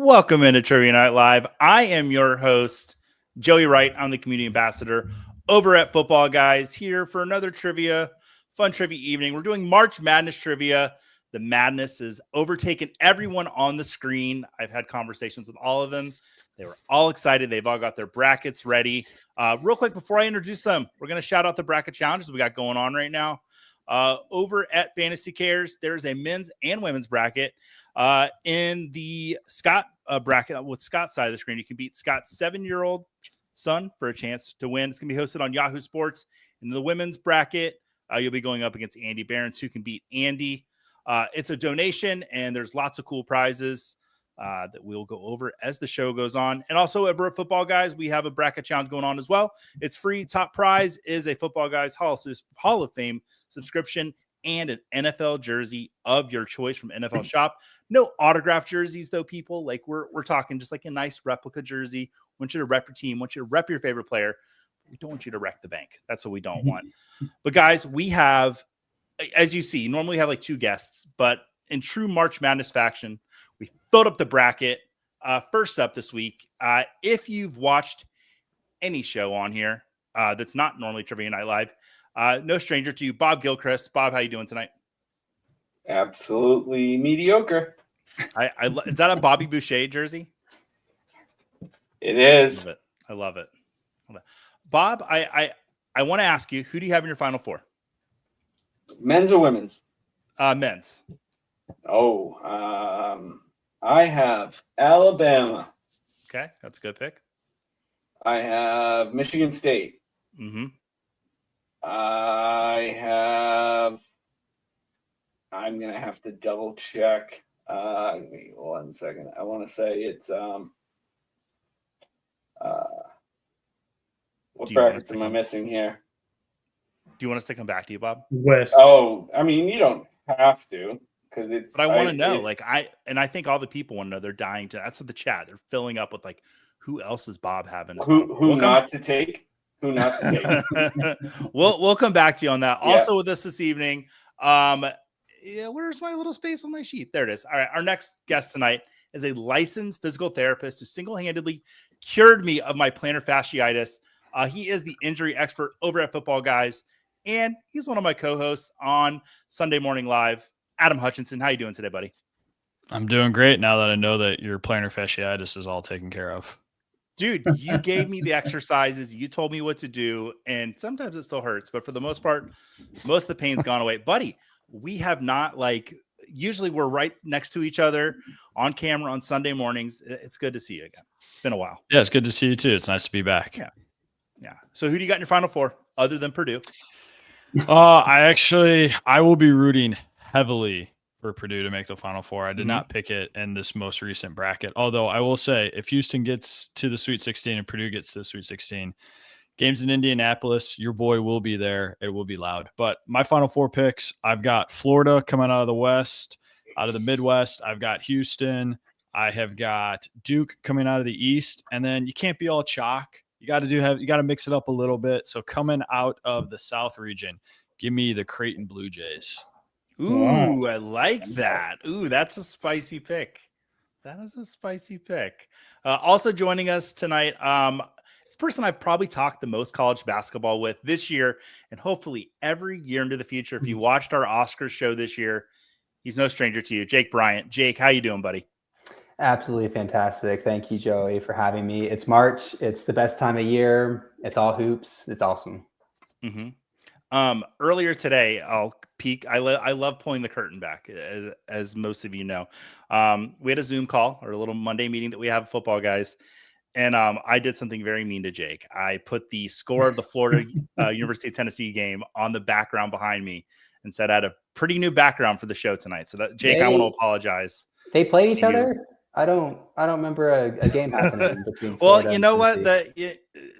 Welcome into Trivia Night Live. I am your host, Joey Wright. I'm the community ambassador over at Football Guys, here for another fun trivia evening. We're doing March Madness trivia. The madness has overtaken everyone on the screen. I've had conversations with all of them. They were all excited. They've all got their brackets ready. Real quick, before I introduce them, we're going to shout out the bracket challenges we got going on right now. Over at Fantasy Cares, there's a men's and women's bracket. In the Scott bracket, with Scott's side of the screen, you can beat Scott's 7-year-old son for a chance to win. It's going to be hosted on Yahoo Sports. In the women's bracket, you'll be going up against Andy Behrens, who can beat Andy. It's a donation, and there's lots of cool prizes that we'll go over as the show goes on. And also over at Football Guys, we have a bracket challenge going on as well. It's free. Top prize is a Football Guys Hall of Fame subscription and an NFL jersey of your choice from NFL Shop. No autographed jerseys, though, people. Like we're talking just like a nice replica jersey. Want you to rep your team. Want you to rep your favorite player. We don't want you to wreck the bank. That's what we don't want. But guys, we have, as you see, normally we have like 2 guests, but in true March Madness fashion, we filled up the bracket. First up this week, if you've watched any show on here that's not normally Trivia Night Live, no stranger to you, Bob Gilchrist. Bob, how you doing tonight? Absolutely mediocre. Is that a Bobby Boucher jersey? It is. I love it. Bob, I want to ask you, who do you have in your Final Four? Men's or women's? Men's. I have Alabama. Okay, that's a good pick. I have Michigan State. Mm-hmm. I'm going to have to double check. Give me 1 second. I want to say it's what brackets am I missing here? Do you want us to come back to you, Bob? West. Oh, I mean, you don't have to, because it's. But I want to know, I think all the people want to know. They're dying to. That's what the chat. They're filling up with like, who else is Bob having? Who not to take? Who not to take? We'll come back to you on that. Yeah. Also with us this evening, where's my little space on my sheet? There it is. All right, our next guest tonight is a licensed physical therapist who single-handedly cured me of my plantar fasciitis. He is the injury expert over at Football Guys, and he's one of my co-hosts on Sunday Morning Live. Adam Hutchinson, how you doing today, buddy? I'm doing great now that I know that your plantar fasciitis is all taken care of. Dude, you gave me the exercises. You told me what to do, and sometimes it still hurts, but for the most part, most of the pain's gone away. Buddy, we have not usually we're right next to each other on camera on Sunday mornings. It's good to see you again. It's been a while. Yeah, it's good to see you too. It's nice to be back. Yeah. So who do you got in your Final Four other than Purdue? I will be rooting heavily for Purdue to make the Final Four. I did not pick it in this most recent bracket. Although I will say, if Houston gets to the Sweet 16 and Purdue gets to the Sweet 16, games in Indianapolis, your boy will be there. It will be loud. But my Final Four picks, I've got Florida coming out of the West, out of the Midwest. I've got Houston. I have got Duke coming out of the East. And then you can't be all chalk. You got to mix it up a little bit. So coming out of the South region, give me the Creighton Blue Jays. Ooh, wow. I like that. Ooh, that's a spicy pick. That is a spicy pick. Also joining us tonight, it's the person I've probably talked the most college basketball with this year, and hopefully every year into the future. If you watched our Oscars show this year, he's no stranger to you. Jake Bryant. Jake, how you doing, buddy? Absolutely fantastic. Thank you, Joey, for having me. It's March. It's the best time of year. It's all hoops. It's awesome. Mm-hmm. Earlier today, I'll peek. I love pulling the curtain back, as most of you know. We had a Zoom call or a little Monday meeting that we have Football Guys. And I did something very mean to Jake. I put the score of the Florida University of Tennessee game on the background behind me and said I had a pretty new background for the show tonight. So that, Jake, I want to apologize. They played each other? I don't remember a game happening between Florida. Well, you know what?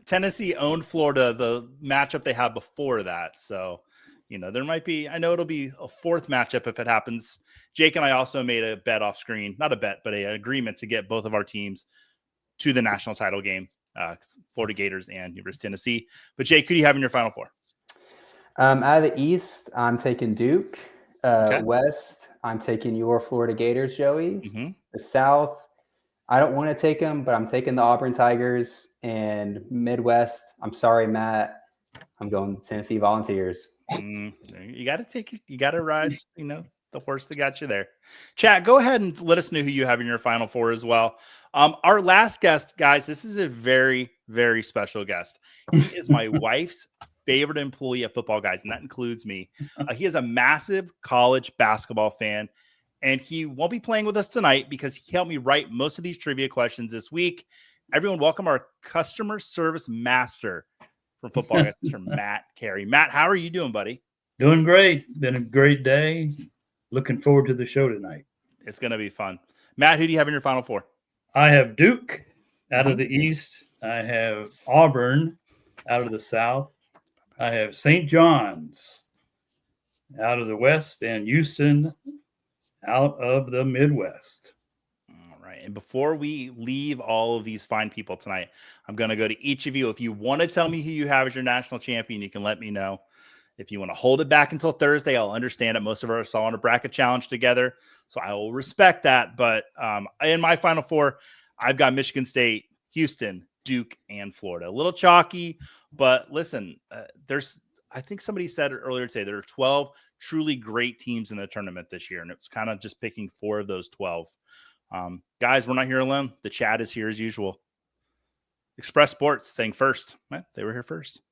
Tennessee owned Florida, the matchup they had before that. So, there might be, I know it'll be a fourth matchup if it happens. Jake and I also made a bet off screen, not a bet, but an agreement to get both of our teams to the national title game, Florida Gators and University of Tennessee. But Jake, who do you have in your Final Four? Out of the East, I'm taking Duke. Okay. West, I'm taking your Florida Gators, Joey. Mm-hmm. The South, I don't want to take them, but I'm taking the Auburn Tigers. And Midwest, I'm sorry, Matt, I'm going Tennessee Volunteers. You got to ride, the horse that got you there. Chat, go ahead and let us know who you have in your Final Four as well. Our last guest, guys, this is a very, very special guest. He is my wife's favorite employee at Football Guys, and that includes me. He is a massive college basketball fan, and he won't be playing with us tonight because he helped me write most of these trivia questions this week. Everyone, welcome our customer service master from Football Guys, Mr. Matt Carey. Matt, how are you doing, buddy? Doing great. Been a great day. Looking forward to the show tonight. It's going to be fun. Matt, who do you have in your Final Four? I have Duke out of the East. I have Auburn out of the South. I have St. John's out of the West and Houston out of the Midwest. All right. And before we leave all of these fine people tonight, I'm going to go to each of you. If you want to tell me who you have as your national champion, you can let me know. If you want to hold it back until Thursday, I'll understand it. Most of us are on a bracket challenge together, so I will respect that. But in my Final Four, I've got Michigan State, Houston, Duke, and Florida. A little chalky, but listen, I think somebody said earlier today, there are 12 truly great teams in the tournament this year, and it's kind of just picking 4 of those 12. Guys, we're not here alone. The chat is here as usual. Express Sports saying first. They were here first.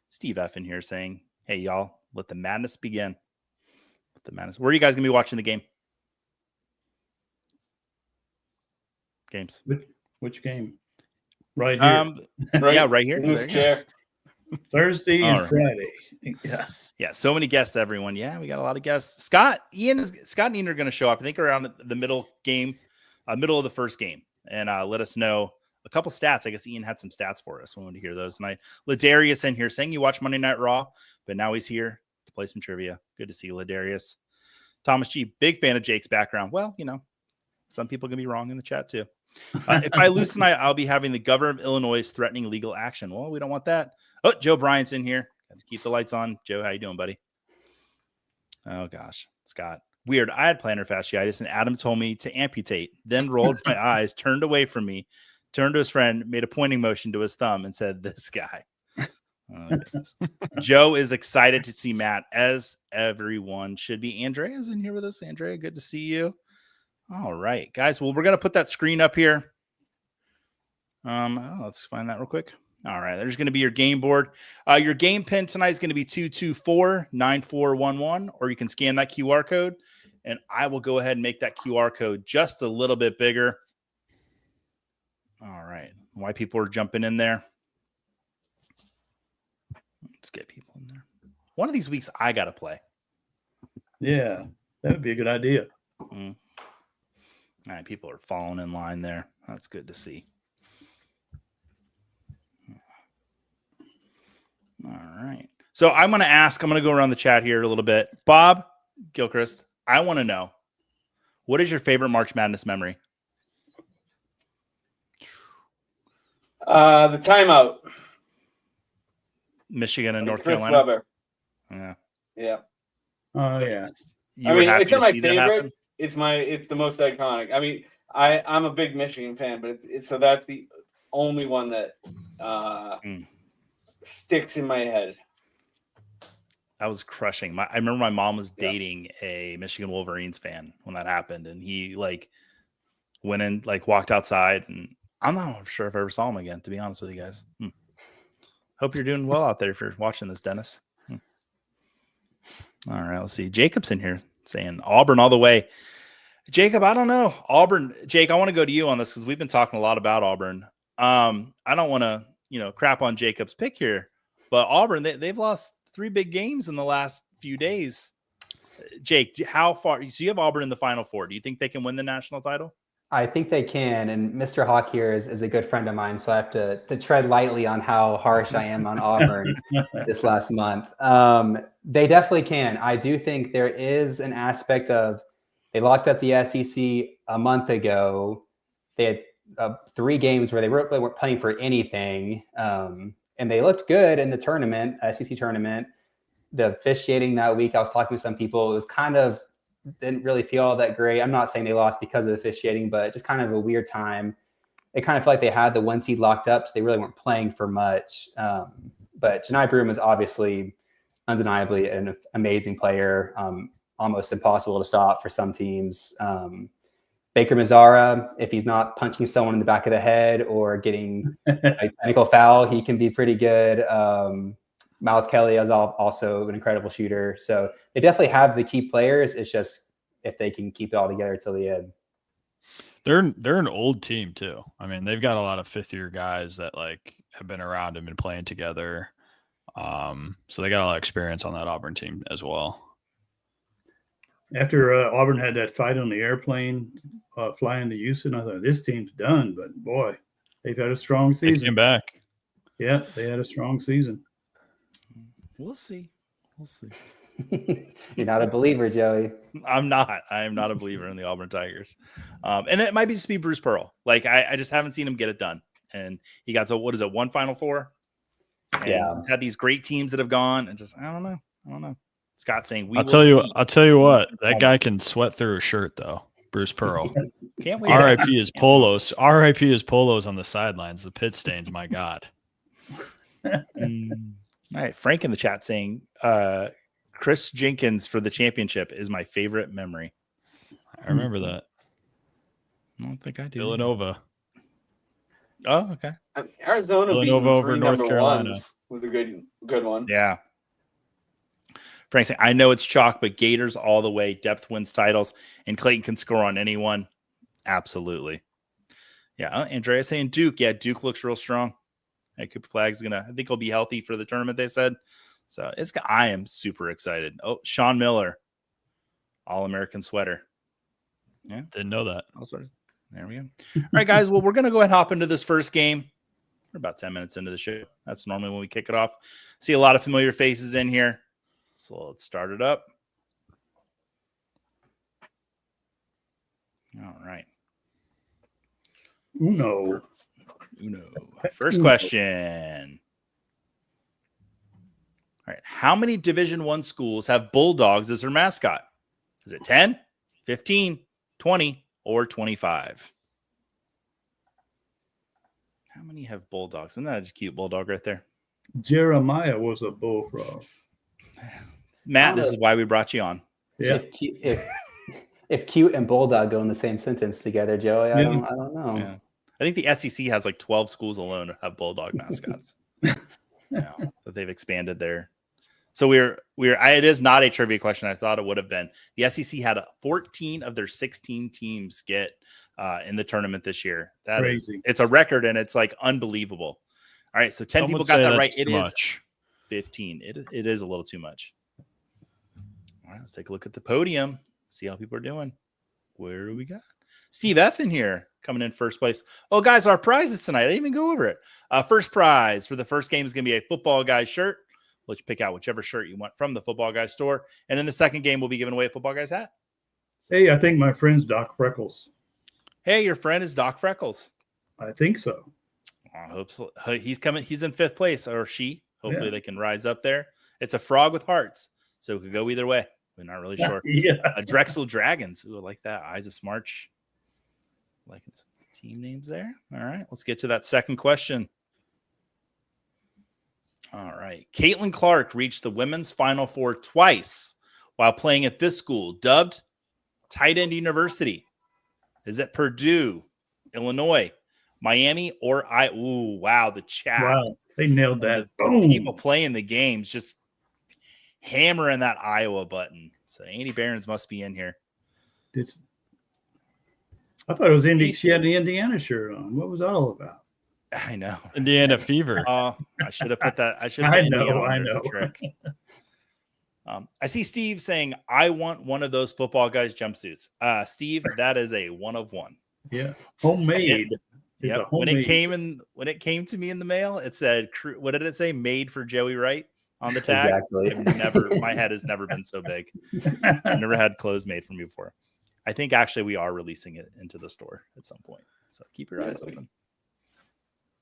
Steve F. in here saying, hey, y'all, let the madness begin. Let the madness. Where are you guys going to be watching the game? Games. Which game? Right here. Right here. In this chair. Thursday and right. Friday. Yeah, so many guests, everyone. Yeah, we got a lot of guests. Scott and Ian are going to show up, I think, around the middle of the first game, and let us know a couple stats. I guess Ian had some stats for us. We want to hear those tonight. Ladarius in here saying you watch Monday Night Raw, but now he's here to play some trivia. Good to see you, Ladarius. Thomas G, big fan of Jake's background. Well, some people can be wrong in the chat too. If I lose tonight, I'll be having the governor of Illinois threatening legal action. Well, we don't want that. Oh, Joe Bryant's in here. Got to keep the lights on. Joe, how you doing, buddy? Oh, gosh. Scott. Weird. I had plantar fasciitis, and Adam told me to amputate, then rolled my eyes, turned away from me, turned to his friend, made a pointing motion to his thumb, and said, this guy. Oh, Joe is excited to see Matt, as everyone should be. Andrea's in here with us. Andrea, good to see you. All right, guys. Well, we're going to put that screen up here. Let's find that real quick. All right, there's going to be your game board. Your game pin tonight is going to be 224-9411, or you can scan that QR code, and I will go ahead and make that QR code just a little bit bigger. All right, why people are jumping in there. Let's get people in there. One of these weeks, I got to play. Yeah, that would be a good idea. All right, people are falling in line there. That's good to see. All right. So I'm going to go around the chat here a little bit. Bob Gilchrist, I want to know, what is your favorite March Madness memory? The timeout. Michigan and North Chris Carolina. Webber. Yeah. Oh, yeah. It's not my favorite. It's the most iconic. I mean, I'm a big Michigan fan, but so that's the only one that sticks in my head. I was crushing. I remember my mom was dating a Michigan Wolverines fan when that happened, and he went in, walked outside, and I'm not sure if I ever saw him again, to be honest with you guys. Hope you're doing well out there if you're watching this, Dennis. All right, let's see. Jacob's in here saying Auburn all the way. Jacob, I don't know. Auburn, Jake, I want to go to you on this because we've been talking a lot about Auburn. I don't want to, crap on Jacob's pick here, but Auburn, they've lost 3 big games in the last few days. Jake, how far? So you have Auburn in the Final Four. Do you think they can win the national title? I think they can, and Mr. Hawk here is a good friend of mine, so I have to tread lightly on how harsh I am on Auburn this last month. They definitely can. I do think there is an aspect of they locked up the SEC a month ago. They had 3 games where they weren't playing for anything, and they looked good in the tournament, SEC tournament. The officiating that week, I was talking to some people, it was kind of didn't really feel all that great. I'm not saying they lost because of officiating, but just kind of a weird time. It kind of felt like they had the 1 seed locked up, so they really weren't playing for much. But Janai Broom is obviously undeniably an amazing player, almost impossible to stop for some teams. Baker Mazzara, if he's not punching someone in the back of the head or getting a technical foul, he can be pretty good. Miles Kelly is also an incredible shooter. So they definitely have the key players. It's just if they can keep it all together till the end. They're an old team too. I mean, they've got a lot of fifth-year guys that like have been around and been playing together. So they got a lot of experience on that Auburn team as well. After Auburn had that fight on the airplane flying to Houston, I thought this team's done. But boy, they've had a strong season. They came back. Yeah, they had a strong season. We'll see. We'll see. You're not a believer, Joey. I'm not. I am not a believer in the Auburn Tigers. And it might be just be Bruce Pearl. Like I just haven't seen him get it done. And he got to, what is it, 1 Final Four? And he's had these great teams that have gone and just, I don't know. Scott saying, I'll tell you what, that guy can sweat through a shirt though. Bruce Pearl. Can't we? R.I.P. his polos. R.I.P. his polos on the sidelines. The pit stains. My God. All right. Frank in the chat saying, Chris Jenkins for the championship is my favorite memory. I remember that. I don't think I do. Villanova. Oh, okay. Arizona Villanova beating over 3 North number Carolina. ones was a good one. Yeah. Frank saying, I know it's chalk, but Gators all the way. Depth wins titles, and Clayton can score on anyone. Absolutely. Yeah. Andrea saying Duke. Yeah, Duke looks real strong. Hey, Cooper Flagg's I think he'll be healthy for the tournament, they said. So I am super excited. Oh, Sean Miller, All-American sweater. Yeah. Didn't know that. There we go. All right, guys. Well, we're going to go ahead and hop into this first game. We're about 10 minutes into the show. That's normally when we kick it off. See a lot of familiar faces in here. So let's start it up. All right. Uno. First question. All right. How many Division I schools have Bulldogs as their mascot? Is it 10, 15, 20, or 25? How many have Bulldogs? Isn't that a cute bulldog right there? Jeremiah was a bullfrog. Matt, this is why we brought you on. Yeah. If cute and bulldog go in the same sentence together, Joey, I don't know. Yeah. I think the SEC has like 12 schools alone that have bulldog mascots. That they've expanded there. So it is not a trivia question. I thought it would have been. The SEC had 14 of their 16 teams get in the tournament this year. It's a record, and it's like unbelievable. All right, so 10 people got that right. It is 15. It is a little too much. All right, let's take a look at the podium. See how people are doing. Where do we got? Steve F in here coming in first place. Oh, guys, our prizes tonight. I didn't even go over it. First prize for the first game is going to be a Football Guys shirt. Let you pick out whichever shirt you want from the Football Guys store. And in the second game, we'll be giving away a Football Guys hat. Hey, I think my friend's Doc Freckles. Hey, your friend is Doc Freckles. I think so. I hope so. He's coming. He's in 5th place, or she. Hopefully they can rise up there. It's a frog with hearts, so it could go either way. We're not really sure. Drexel Dragons. Ooh, I like that. Eyes of Smarch. Liking some team names there. All right, let's get to that second question. All right. Caitlin Clark reached the women's Final Four twice while playing at this school, dubbed Tight End University. Is it Purdue, Illinois, Miami, or Ooh, wow, the chat. Wow, they nailed that. The people playing the games just hammering that Iowa button. So Andy Behrens must be in here. I thought it was she had the Indiana shirt on. What was that all about? I know. Indiana fever. I should have put that. I should I have. know. A trick. I see Steve saying, I want one of those Football Guys jumpsuits. Steve, that is a 1 of 1. Yeah. Homemade. Yeah. When it came to me in the mail, it said, what did it say? Made for Joey Wright on the tag. Exactly. My head has never been so big. I've never had clothes made for me before. I think actually we are releasing it into the store at some point. So keep your eyes open.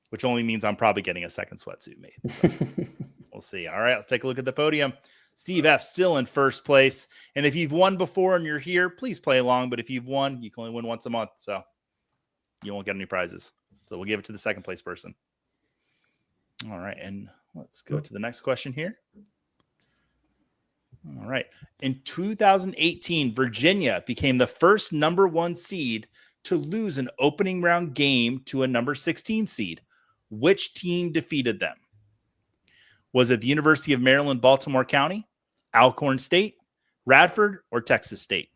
Which only means I'm probably getting a second sweatsuit made. So we'll see. All right, let's take a look at the podium. Steve F. still in first place. And if you've won before and you're here, please play along. But if you've won, you can only win once a month. So you won't get any prizes. So we'll give it to the second place person. All right. And let's go to the next question here. All right. In 2018, Virginia became the first number 1 seed to lose an opening round game to a number 16 seed. Which team defeated them? Was it the University of Maryland, Baltimore County, Alcorn State, Radford, or Texas State?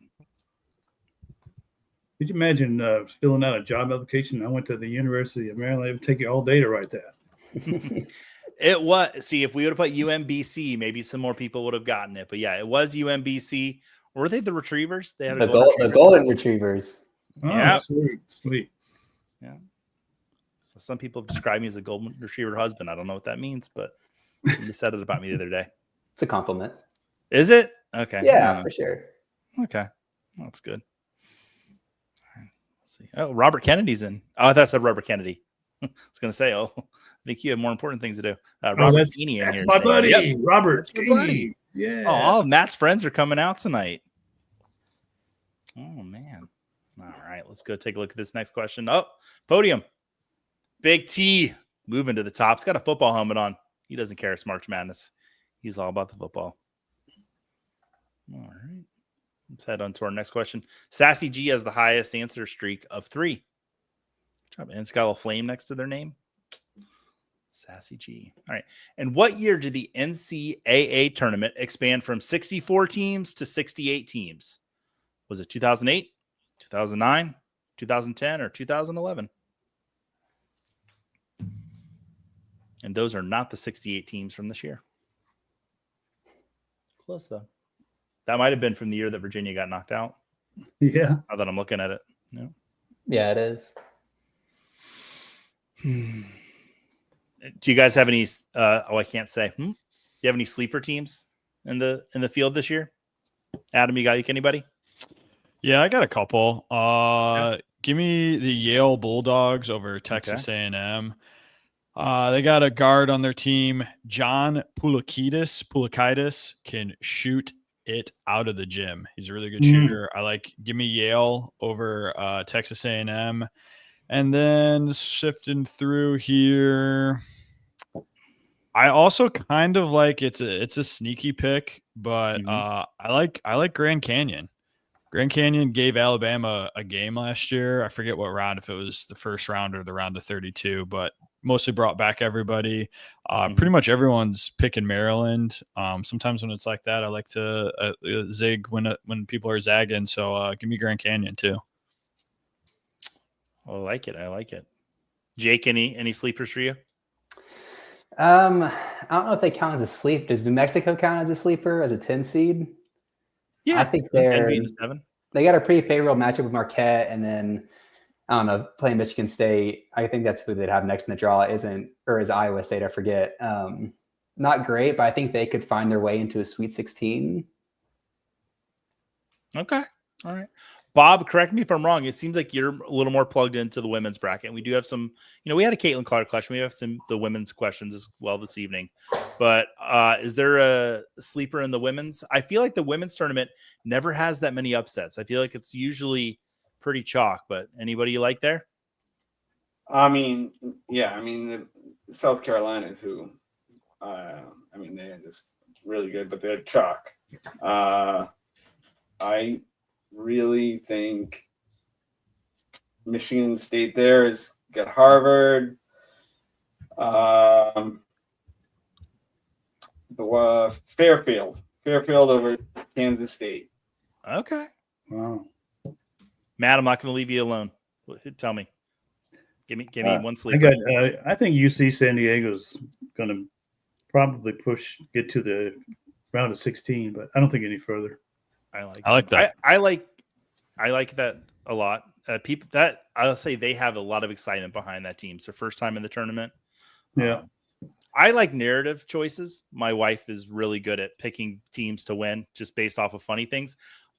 Could you imagine filling out a job application? I went to the University of Maryland. It would take you all day to write that. It was. See, if we would have put UMBC, maybe some more people would have gotten it. But yeah, it was UMBC. Were they the Retrievers? They had the Golden Retrievers. Oh, yeah. Sweet. Yeah. So some people describe me as a Golden Retriever husband. I don't know what that means, but you said it about me the other day. It's a compliment. Is it? Okay. Yeah, for sure. Okay. Well, that's good. Let's see. Oh, Robert Kennedy's in. Oh, I thought I said Robert Kennedy. I was going to say, I think you have more important things to do. Robert Keeney in here. That's my buddy, yep. Robert Keeney. Buddy. Yeah. Oh, all of Matt's friends are coming out tonight. Oh, man. All right. Let's go take a look at this next question. Oh, podium. Big T moving to the top. He's got a football helmet on. He doesn't care. It's March Madness. He's all about the football. All right. Let's head on to our next question. Sassy G has the highest answer streak of 3. Good job. And it's got a little flame next to their name. Sassy G. All right. And what year did the NCAA tournament expand from 64 teams to 68 teams? Was it 2008, 2009, 2010, or 2011? And those are not the 68 teams from this year. Close, though. That might have been from the year that Virginia got knocked out. Yeah. Now that I'm looking at it. No. Yeah, it is. Do you guys have any? I can't say. Do you have any sleeper teams in the field this year? Adam, you got anybody? Yeah, I got a couple. Give me the Yale Bulldogs over Texas A&M. They got a guard on their team, John Pulakidis can shoot it out of the gym. He's a really good shooter. Give me Yale over Texas A&M. And then shifting through here, I also kind of like it's a sneaky pick, but I like Grand Canyon. Grand Canyon gave Alabama a game last year. I forget what round, if it was the first round or the round of 32, but mostly brought back everybody. Pretty much everyone's picking Maryland. Sometimes when it's like that, I like to zig when people are zagging. So give me Grand Canyon too. I like it. Jake, any sleepers for you? I don't know if they count as a sleep. Does New Mexico count as a sleeper, as a 10 seed? Yeah, I think they got a pretty favorable matchup with Marquette, and then I don't know, playing Michigan State. I think that's who they'd have next in the draw. Is Iowa State? I forget. Not great, but I think they could find their way into a Sweet 16. Okay, all right. Bob, correct me if I'm wrong. It seems like you're a little more plugged into the women's bracket. And we do have some, we had a Caitlin Clark question. We have the women's questions as well this evening. But is there a sleeper in the women's? I feel like the women's tournament never has that many upsets. I feel like it's usually pretty chalk. But anybody you like there? South Carolina is who. They're just really good, but they're chalk. I really think Michigan State there has got Harvard. Fairfield over Kansas State. Okay. Wow. Matt, I'm not going to leave you alone. Tell me. Give me one sleeper. I think UC San Diego's going to probably get to the round of 16, but I don't think any further. I like that. I like that a lot. People that I'll say they have a lot of excitement behind that team. It's their first time in the tournament. Yeah. I like narrative choices. My wife is really good at picking teams to win just based off of funny things.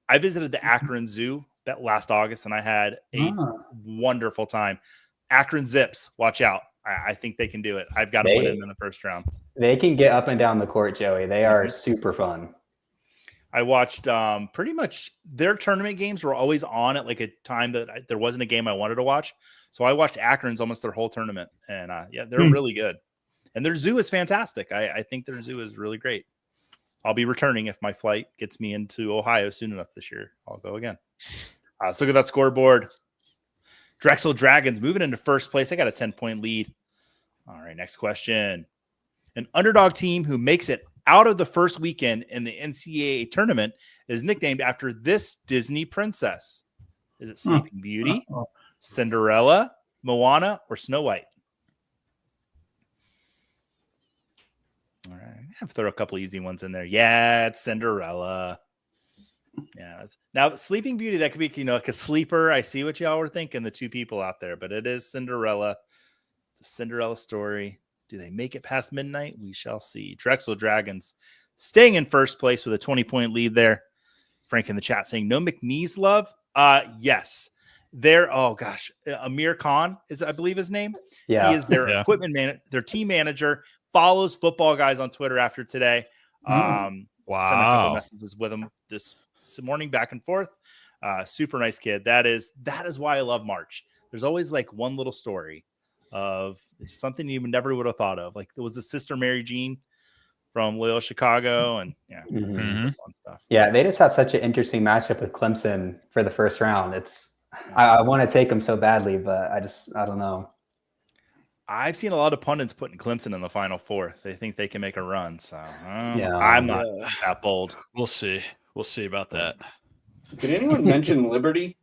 I visited the Akron Zoo that last August, and I had a wonderful time. Akron Zips, watch out. I think they can do it. I've got to win them in the first round. They can get up and down the court, Joey. They are super fun. I watched pretty much their tournament games were always on at like a time that there wasn't a game I wanted to watch. So I watched Akron's almost their whole tournament. And they're really good. And their zoo is fantastic. I think their zoo is really great. I'll be returning if my flight gets me into Ohio soon enough this year. I'll go again. Let's look at that scoreboard. Drexel Dragons moving into first place. They got a 10-point lead. All right, next question. An underdog team who makes it out of the first weekend in the NCAA tournament is nicknamed after this Disney princess. Is it Sleeping Beauty, Cinderella, Moana, or Snow White? All right, I have to throw a couple easy ones in there. Yeah, it's Cinderella. Yeah. Now, Sleeping Beauty, that could be, like a sleeper. I see what y'all were thinking, the two people out there, but it is Cinderella. It's a Cinderella story. Do they make it past midnight? We shall see. Drexel Dragons staying in first place with a 20-point lead there. Frank in the chat saying no McNeese love. Yes. Amir Khan is, I believe, his name. Yeah. He is their equipment man, their team manager, follows football guys on Twitter after today. Wow. Sent a couple messages with him this morning back and forth. Super nice kid. That is why I love March. There's always like one little story of something you never would have thought of. Like there was a sister Mary Jean from Loyola Chicago, and fun stuff. Yeah, they just have such an interesting matchup with Clemson for the first round. I want to take them so badly, but I don't know. I've seen a lot of pundits putting Clemson in the Final Four. They think they can make a run. So I'm not that bold. We'll see. We'll see about that. Did anyone mention Liberty?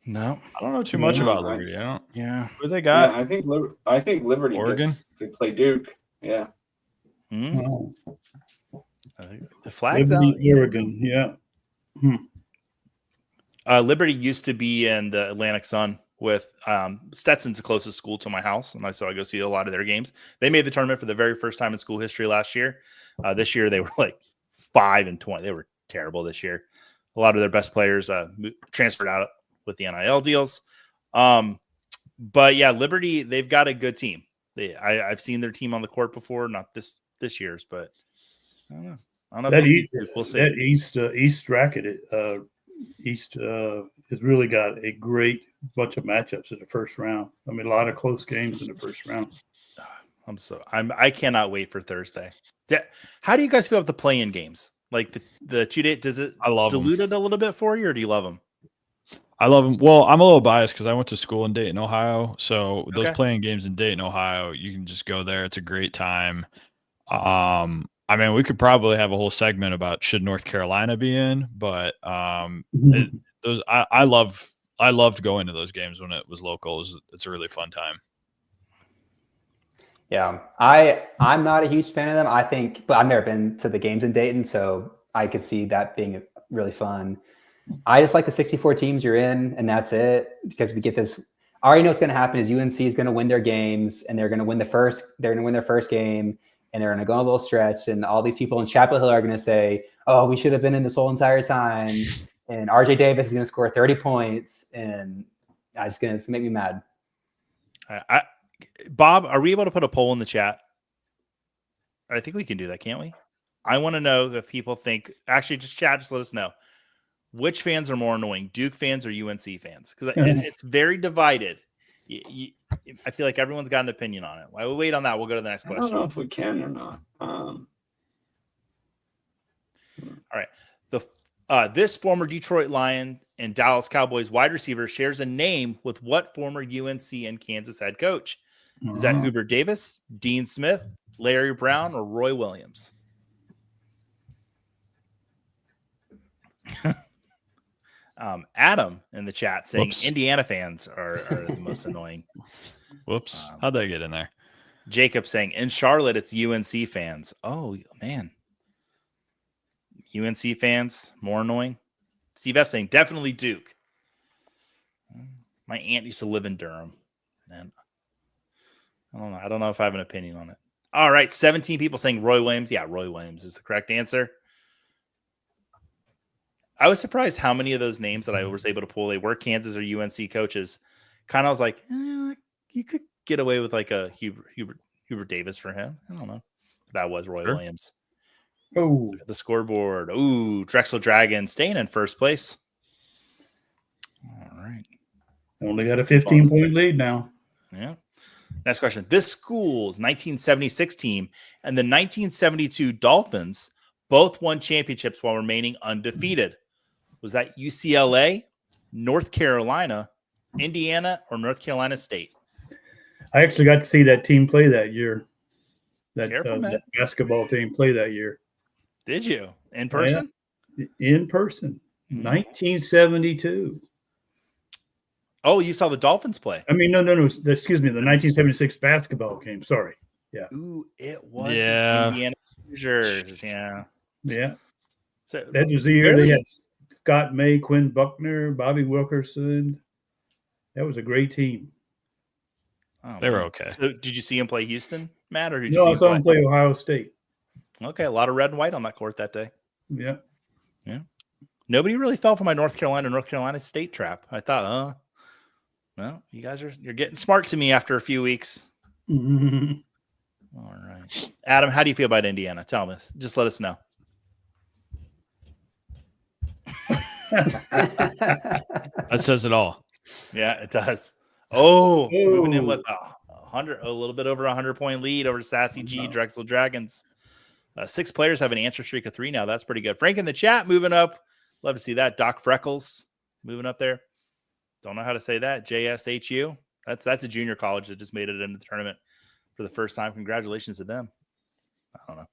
No, I don't know too much about Liberty. I don't. Yeah, who they got? Yeah, I think Liberty Oregon gets to play Duke. Yeah. Oh. The flags Liberty, out. Oregon. Yeah. Liberty used to be in the Atlantic Sun with Stetson's the closest school to my house, and so I go see a lot of their games. They made the tournament for the very first time in school history last year. This year they were like 5-20. They were terrible this year. A lot of their best players transferred out with the NIL deals. But yeah, Liberty, they've got a good team. I've seen their team on the court before, not this year's, but I don't know. We'll see. That East bracket, East has really got a great bunch of matchups in the first round. I mean, a lot of close games in the first round. I cannot wait for Thursday. How do you guys feel about the play-in games? Like the 2 day, does it dilute it a little bit for you, or do you love them? I love them. Well, I'm a little biased because I went to school in Dayton, Ohio. So those playing games in Dayton, Ohio, you can just go there. It's a great time. I mean, we could probably have a whole segment about should North Carolina be in, but I loved going to those games when it was local. It's a really fun time. Yeah, I'm not a huge fan of them. But I've never been to the games in Dayton, so I could see that being really fun. I just like the 64 teams you're in, and that's it, because we get this. I already know what's going to happen is UNC is going to win their games, and they're going to win their first game, and they're going to go on a little stretch, and all these people in Chapel Hill are going to say, "Oh, we should have been in this whole entire time," and RJ Davis is going to score 30 points, and it's going to make me mad. Bob, are we able to put a poll in the chat? I think we can do that, can't we? I want to know if people think. Actually, just chat. Just let us know. Which fans are more annoying, Duke fans or UNC fans? Because it's very divided. I feel like everyone's got an opinion on it. While we wait on that, we'll go to the next question. I don't know if we can or not. All right. This former Detroit Lion and Dallas Cowboys wide receiver shares a name with what former UNC and Kansas head coach? Is that Hubert Davis, Dean Smith, Larry Brown, or Roy Williams? Adam in the chat saying Indiana fans are the most annoying. Whoops. How'd that get in there? Jacob saying in Charlotte, it's UNC fans. Oh, man. UNC fans, more annoying. Steve F saying definitely Duke. My aunt used to live in Durham. And I don't know. I don't know if I have an opinion on it. All right. 17 people saying Roy Williams. Yeah, Roy Williams is the correct answer. I was surprised how many of those names that I was able to pull, they were Kansas or UNC coaches. Kind of was like, you could get away with like a Hubert Davis for him. I don't know. That was Roy Williams. Oh, The scoreboard. Ooh, Drexel Dragons staying in first place. All right. only got a 15-point lead now. Yeah. Next question. This school's 1976 team and the 1972 Dolphins both won championships while remaining undefeated. Was that UCLA, North Carolina, Indiana, or North Carolina State? I actually got to see that team play that year. That Careful, basketball team play that year. Did you? In person? Yeah. In person. 1972. Oh, you saw the Dolphins play. I mean, no. Excuse me. The 1976 basketball game. Sorry. Yeah. Ooh, it was the Indiana Hoosiers. Yeah. Yeah. So that was the year they had Scott May, Quinn Buckner, Bobby Wilkerson. That was a great team. Oh, they were okay. So did you see him play Houston, Matt, or did you No, see I saw him play Ohio State. Okay, a lot of red and white on that court that day. Yeah. Yeah. Nobody really fell for my North Carolina State trap. I thought, well, you guys you're getting smart to me after a few weeks. Mm-hmm. All right. Adam, how do you feel about Indiana? Tell us. Just let us know. That says it all. Yeah, it does. Oh, moving in with a little bit over 100-point lead over Sassy G Drexel Dragons. 6 players have an answer streak of 3 now. That's pretty good. Frank in the chat moving up. Love to see that. Doc Freckles moving up there. Don't know how to say that. JSHU. That's a junior college that just made it into the tournament for the first time. Congratulations to them. I don't know.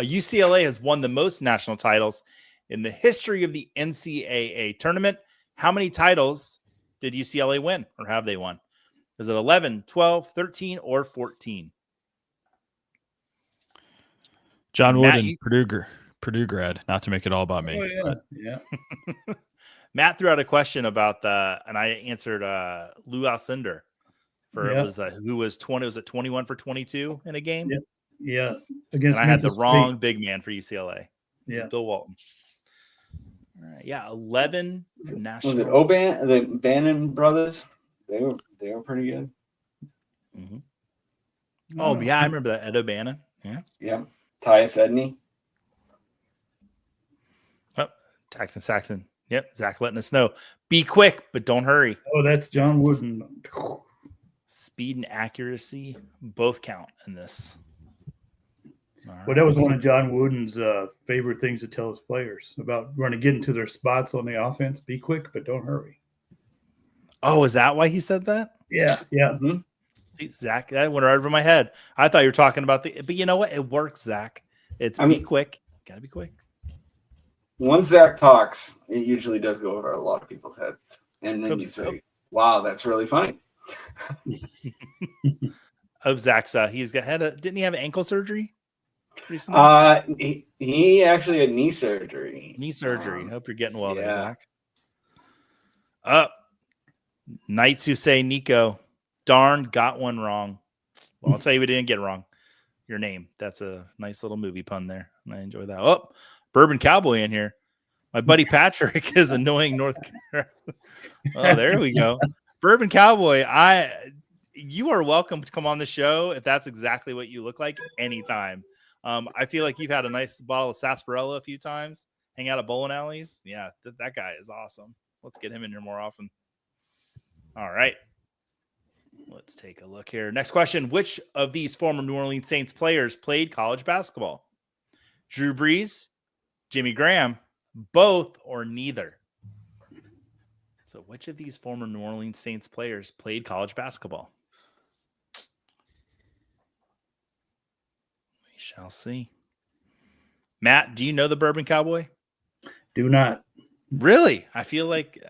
UCLA has won the most national titles in the history of the NCAA tournament. How many titles did UCLA win, or have they won? Is it 11, 12, 13, or 14? John Wooden, Purdue grad. Not to make it all about me. Oh, yeah. Matt threw out a question about and I answered Lou Alcindor for it was who was 20. Was it 21 for 22 in a game? Yeah. And I had the wrong big man for UCLA. Yeah. Bill Walton. All right. Yeah. 11 national. Was it Oban? The Bannon brothers? They were pretty good. Mm-hmm. Oh yeah, I remember that. Ed O'Bannon. Yeah. Yeah. Tyus Edney. Oh, Taxton Saxon. Yep. Zach letting us know. Be quick, but don't hurry. Oh, that's John Wooden. Speed and accuracy both count in this. Well, that was one of John Wooden's favorite things to tell his players about getting to their spots on the offense. Be quick, but don't hurry. Oh, is that why he said that? Yeah. Yeah. Mm-hmm. See, Zach, that went right over my head. I thought you were talking about but you know what? It works, Zach. Be quick. Gotta be quick. Once Zach talks, it usually does go over a lot of people's heads. And then you say, wow, that's really funny. Zach's didn't he have ankle surgery recently? He actually had knee surgery. Hope you're getting well there, Zach. Knights who say Nico, darn, got one wrong. Well, I'll tell you, we didn't get it wrong. Your name. That's a nice little movie pun there. I enjoy that. Oh, Bourbon Cowboy in here. My buddy Patrick is annoying North Carolina. Oh, there we go. Bourbon Cowboy, you are welcome to come on the show if that's exactly what you look like anytime. I feel like you've had a nice bottle of sarsaparilla a few times, hang out at bowling alleys. Yeah, that guy is awesome. Let's get him in here more often. All right. Let's take a look here. Next question. Which of these former New Orleans Saints players played college basketball? Drew Brees, Jimmy Graham, both, or neither? So which of these former New Orleans Saints players played college basketball? We shall see. Matt, do you know the Bourbon Cowboy? Do not. Really? I feel like,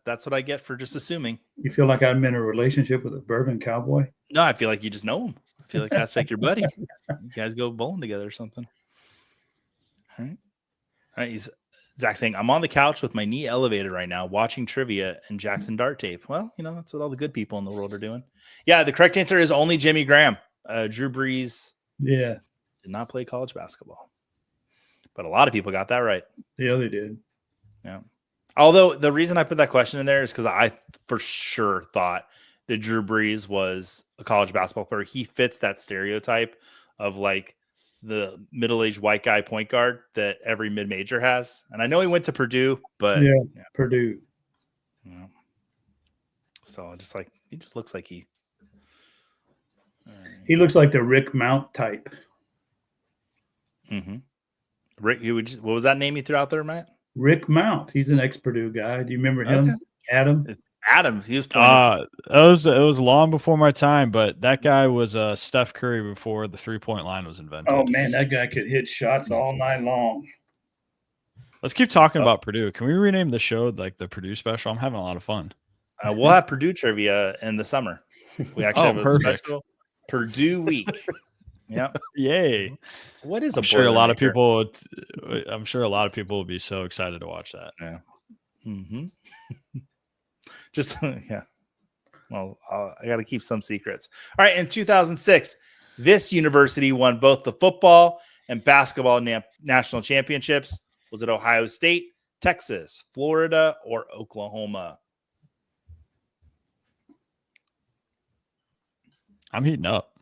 that's what I get for just assuming. You feel like I'm in a relationship with a Bourbon Cowboy? No, I feel like you just know him. I feel like that's like your buddy. You guys go bowling together or something. All right. Zach saying, I'm on the couch with my knee elevated right now, watching trivia and Jackson Dart tape. Well, that's what all the good people in the world are doing. Yeah, the correct answer is only Jimmy Graham. Drew Brees did not play college basketball. But a lot of people got that right. Yeah, they did. Yeah. Although the reason I put that question in there is because I for sure thought that Drew Brees was a college basketball player. He fits that stereotype of like the middle-aged white guy point guard that every mid-major has. And I know he went to Purdue, but Yeah. Purdue. Yeah. So just like he just looks like he looks like the Rick Mount type. Mm-hmm. Rick, what was that name you threw out there, Matt? Rick Mount. He's an ex-Purdue guy. Do you remember him? Okay. Adam. Adam. He was playing. It was long before my time, but that guy was Steph Curry before the 3-point line was invented. Oh man, that guy could hit shots all night long. Let's keep talking about Purdue. Can we rename the show like the Purdue Special? I'm having a lot of fun. We'll have Purdue trivia in the summer. We actually have a special Purdue week. Yep. Yay. What is I'm sure a lot of people will be so excited to watch that. Yeah. Mm-hmm. Just yeah. Well, I got to keep some secrets. All right. In 2006, this university won both the football and basketball national championships. Was it Ohio State, Texas, Florida, or Oklahoma? I'm heating up.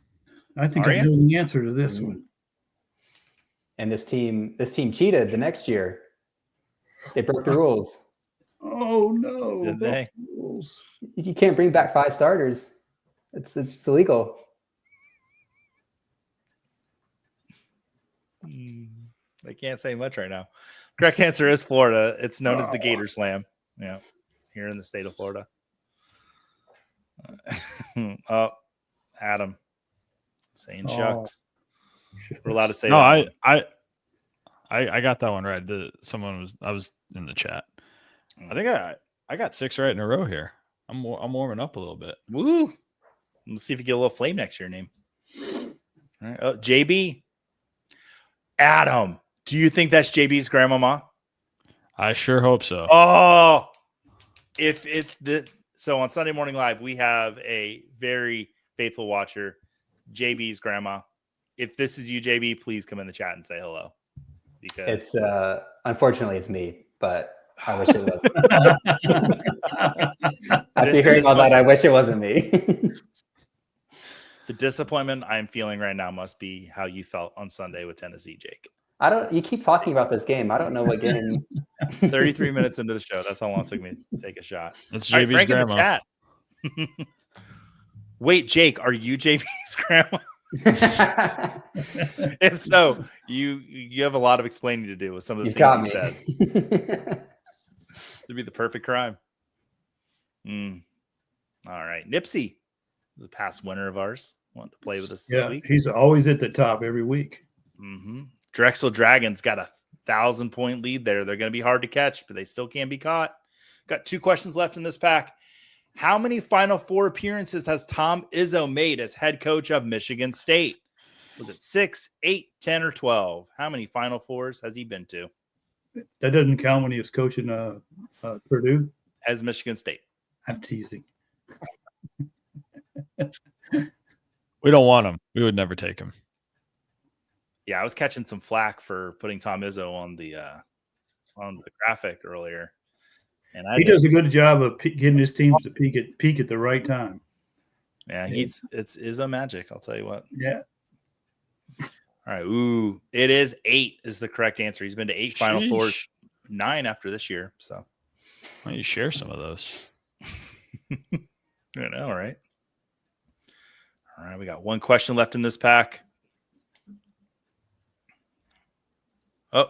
I think I know the answer to this one. And this team cheated the next year. They broke the rules. Oh no! Did they? You can't bring back 5 starters. It's just illegal. I can't say much right now. Correct answer is Florida. It's known as the Gator Slam. Yeah, here in the state of Florida. Adam saying shucks. We're allowed to say no. I got that one right. I was in the chat. I think I got 6 right in a row here. I'm warming up a little bit. Woo! Let's see if you get a little flame next to your name. All right. Oh, JB. Adam, do you think that's JB's grandmama? I sure hope so. Oh, so on Sunday Morning Live, we have a very faithful watcher, JB's grandma. If this is you, JB, please come in the chat and say hello. Because it's unfortunately it's me, but I wish it wasn't. After hearing all that, I wish it wasn't me. The disappointment I'm feeling right now must be how you felt on Sunday with Tennessee, Jake. You keep talking about this game. I don't know what game. 33 minutes into the show. That's how long it took me to take a shot. That's JB's right, grandma. In the chat. Wait, Jake, are you JB's grandma? If so, you have a lot of explaining to do with some of the things you said. It'd be the perfect crime. All right. Nipsey is a past winner of ours. Want to play with us this week? He's always at the top every week. Mm-hmm. Drexel Dragons got a 1,000-point lead there. They're going to be hard to catch, but they still can be caught. Got 2 questions left in this pack. How many Final Four appearances has Tom Izzo made as head coach of Michigan State? Was it 6, 8, 10, or 12? How many Final Fours has he been to? That doesn't count when he was coaching Purdue? As Michigan State. I'm teasing. We don't want him. We would never take him. Yeah, I was catching some flack for putting Tom Izzo on the graphic earlier. And he does a good job of getting his teams to peak at the right time. Yeah, it's Izzo magic. I'll tell you what. Yeah. All right. Ooh, it is 8 is the correct answer. He's been to 8 Final Fours, 9 after this year. So why don't you share some of those? I know, right? All right, we got 1 question left in this pack. Oh,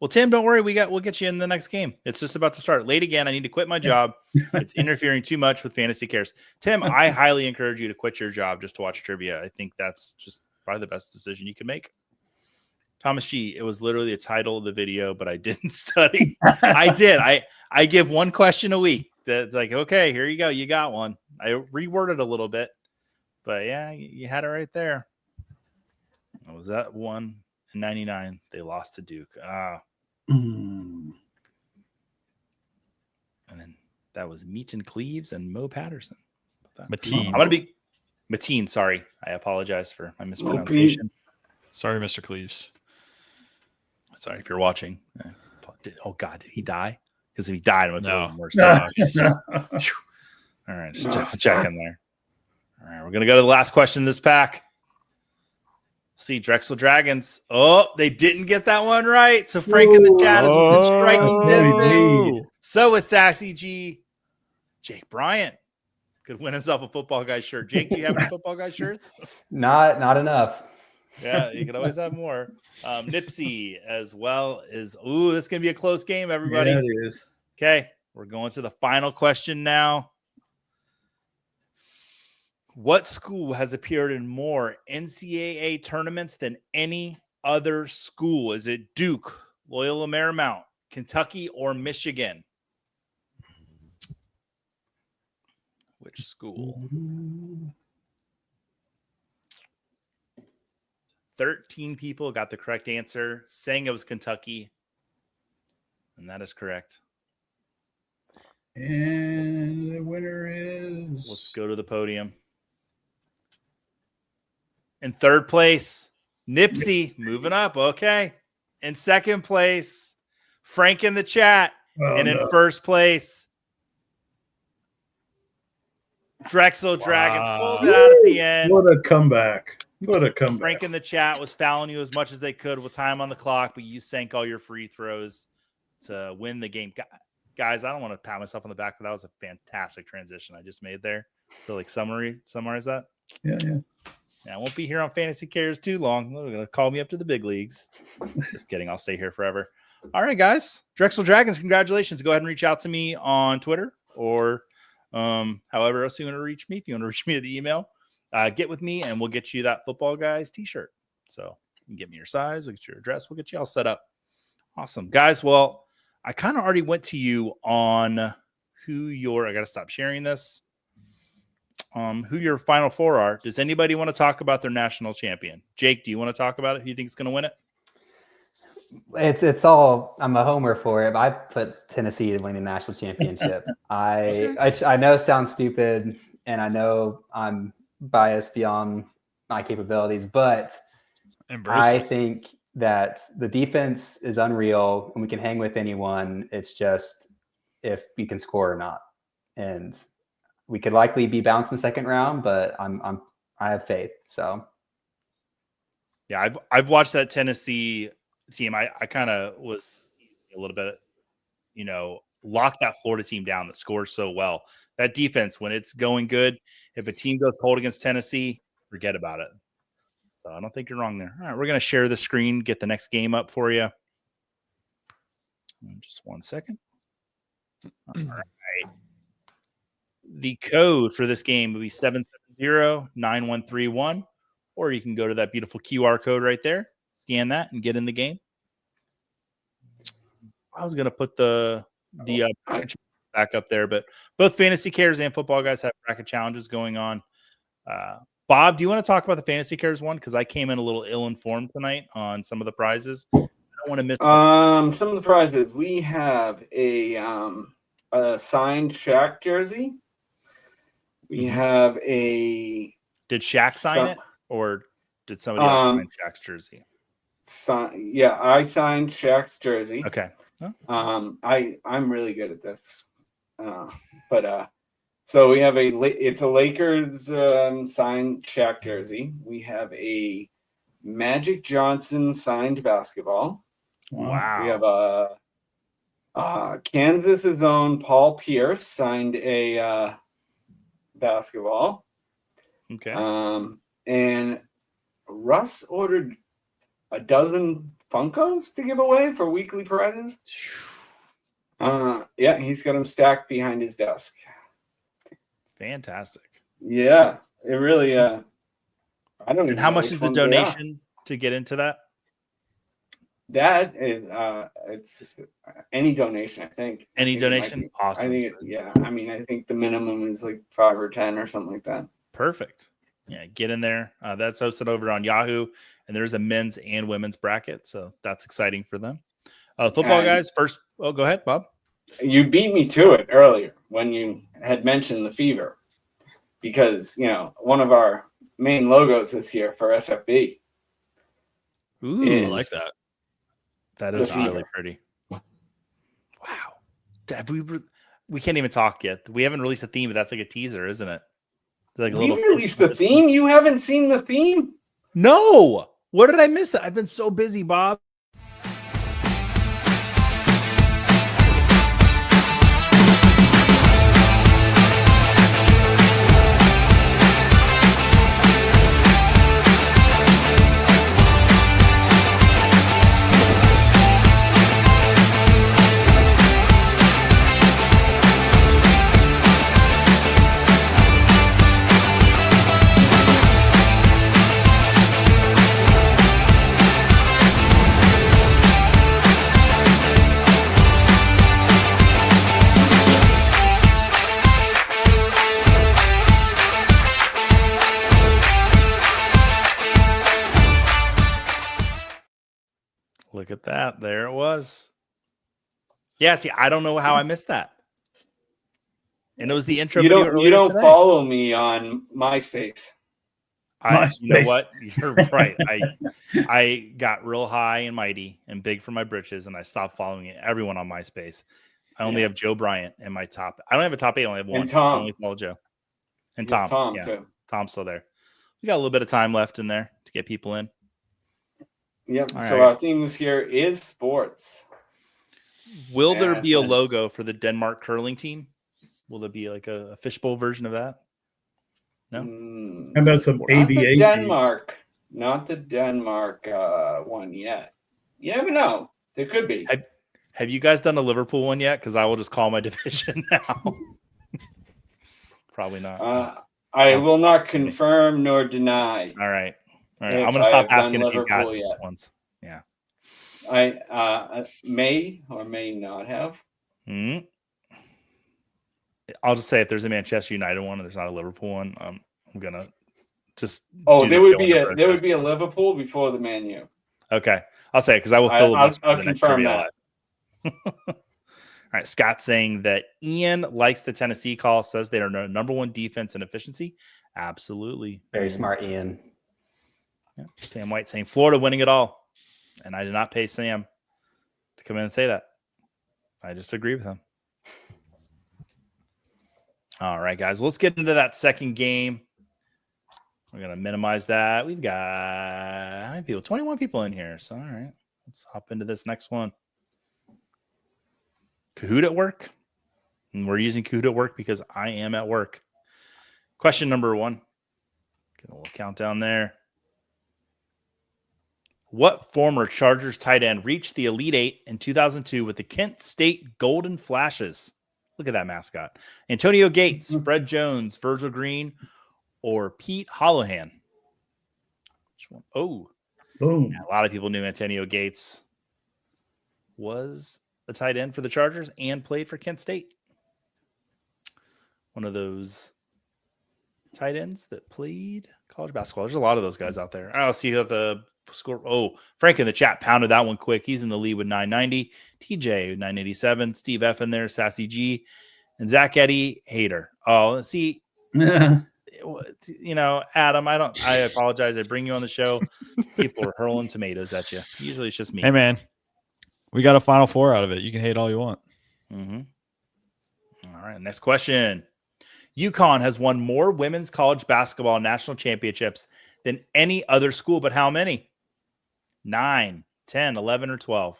well, Tim, don't worry. We'll get you in the next game. It's just about to start. Late again. I need to quit my job. It's interfering too much with fantasy cares. Tim, I highly encourage you to quit your job just to watch trivia. I think that's just probably the best decision you can make. Thomas G, it was literally the title of the video, but I didn't study. I did. I give 1 question a week. That's like, okay, here you go. You got one. I reworded a little bit, but yeah, you had it right there. What was that? 1 in 99. They lost to Duke. And then that was Meaton Cleaves and Mo Patterson. Mateen. I'm going to be Mateen. Sorry. I apologize for my mispronunciation. Sorry, Mr. Cleaves. Sorry if you're watching. Oh God, did he die? Because if he died, it would feel even worse. No. All right, just check in there. All right, we're going to go to the last question in this pack. See, Drexel Dragons. Oh, they didn't get that one right. So Frank in the chat is within striking distance. So is Sassy G. Jake Bryant could win himself a Football Guy shirt. Jake, do you have any Football Guy shirts? Not enough. Yeah, you could always have more. Nipsey as well is. Ooh, this is going to be a close game, everybody. Yeah, it is. Okay, we're going to the final question now. What school has appeared in more NCAA tournaments than any other school? Is it Duke, Loyola Marymount, Kentucky, or Michigan? Which school? 13 people got the correct answer, saying it was Kentucky. And that is correct. And the winner is... Let's go to the podium. In third place, Nipsey, moving up. Okay. In second place, Frank in the chat. And in first place, Drexel Dragons pulled it out at the end. What a comeback. What a comeback. Frank in the chat was fouling you as much as they could with time on the clock, but you sank all your free throws to win the game. Guys, I don't want to pat myself on the back, but that was a fantastic transition I just made there. So, like, summarize that? Yeah. I won't be here on Fantasy Cares too long. They're going to call me up to the big leagues. Just kidding. I'll stay here forever. All right, guys. Drexel Dragons, congratulations. Go ahead and reach out to me on Twitter or however else you want to reach me. If you want to reach me at the email, get with me and we'll get you that Football Guys t-shirt. So you can get me your size, we'll get your address, we'll get you all set up. Awesome. Guys, well, I kind of already went to you on I got to stop sharing this. Who your Final Four are. Does anybody want to talk about their national champion? Jake, do you want to talk about it? Who you think is going to win it? It's all, I'm a homer for it, but I put Tennessee to win the national championship. I know it sounds stupid, and I know I'm biased beyond my capabilities, but I think that the defense is unreal and we can hang with anyone. It's just if we can score or not. And we could likely be bounced in the second round, but I have faith. So yeah, I've watched that Tennessee team. I kind of was a little bit, lock that Florida team down that scores so well. That defense, when it's going good, if a team goes cold against Tennessee, forget about it. So I don't think you're wrong there. All right, we're going to share the screen, get the next game up for you. Just 1 second. All right. The code for this game will be 770-9131, or you can go to that beautiful QR code right there, scan that, and get in the game. I was going to put the back up there, but both Fantasy Cares and Football Guys have bracket challenges going on. Bob, do you want to talk about the Fantasy Cares one? Because I came in a little ill-informed tonight on some of the prizes. I don't want to miss some of the prizes. We have a signed Shaq jersey. We have a. Did Shaq sign it, or did somebody else sign Shaq's jersey? Yeah, I signed Shaq's jersey. Okay. I'm really good at this, so we have it's a Lakers signed Shaq jersey. We have a Magic Johnson signed basketball. Wow. We have a Kansas's own Paul Pierce signed a basketball. Okay. And Russ ordered a dozen Funkos to give away for weekly prizes. Yeah, he's got them stacked behind his desk. Fantastic. Yeah, it really. I don't. And how much is the donation to get into that? That is, it's any donation. I think any donation. Awesome. I think, I think the minimum is like 5 or 10 or something like that. Perfect. Yeah, get in there. That's hosted over on Yahoo, and there's a men's and women's bracket, so that's exciting for them. Football Guys first. Oh, go ahead, Bob. You beat me to it earlier when you had mentioned the fever, because one of our main logos this year for SFB. Ooh, I like that. That is really pretty. Wow. we can't even talk yet. We haven't released a theme, but that's like a teaser, isn't it? Like we released the theme. You haven't seen the theme? No. What did I miss? I've been so busy, Bob. Look at that. There it was. Yeah, see, I don't know how I missed that. And it was the intro video earlier You don't today. follow me on MySpace. You know what? You're right. I got real high and mighty and big for my britches, and I stopped following everyone on MySpace. I only have Joe Bryant in my top. I don't have a top 8. I only have one. And Tom. I only follow Joe. And Tom. Tom, yeah. too. Tom's still there. We got a little bit of time left in there to get people in. Yep. All so right. our theme this year is sports. Will there be a logo for the Denmark curling team? Will there be like a fishbowl version of that? No. How about some ABA? Not the Denmark one yet. You never know. There could be. Have you guys done a Liverpool one yet? Because I will just call my division now. Probably not. I will not confirm nor deny. All right. I'm going to stop asking if you've got ones. Yeah. I may or may not have. Mm-hmm. I'll just say if there's a Manchester United one and there's not a Liverpool one, I'm going to just. Oh, there would be a Liverpool before the Man U. Okay. I'll say it because I will fill I'll confirm that. All right. Scott saying that Ian likes the Tennessee call, says they are number one defense in efficiency. Absolutely. Very smart, Ian. Yeah. Sam White saying Florida winning it all. And I did not pay Sam to come in and say that. I just agree with him. All right, guys. Let's get into that second game. We're going to minimize that. We've got how many people? 21 people in here. So, all right. Let's hop into this next one. Kahoot at work. And we're using Kahoot at work because I am at work. Question number 1. Get a little countdown there. What former Chargers tight end reached the Elite Eight in 2002 with the Kent State Golden Flashes? Look at that mascot. Antonio Gates, Fred Jones, Virgil Green, or Pete Holohan? Which one? Oh, boom. Yeah, a lot of people knew Antonio Gates was a tight end for the Chargers and played for Kent State. One of those tight ends that played college basketball. There's a lot of those guys out there. I'll see how the score. Oh, Frank in the chat pounded that one quick. He's in the lead with 990. TJ 987. Steve F in there. Sassy G and Zach Eddie Hater. Oh, see, you know, Adam, I apologize. I bring you on the show. People are hurling tomatoes at you. Usually it's just me. Hey, man, we got a Final Four out of it. You can hate all you want. Mm-hmm. All right. Next question. UConn has won more women's college basketball national championships than any other school, but how many? 9, 10, 11, or 12.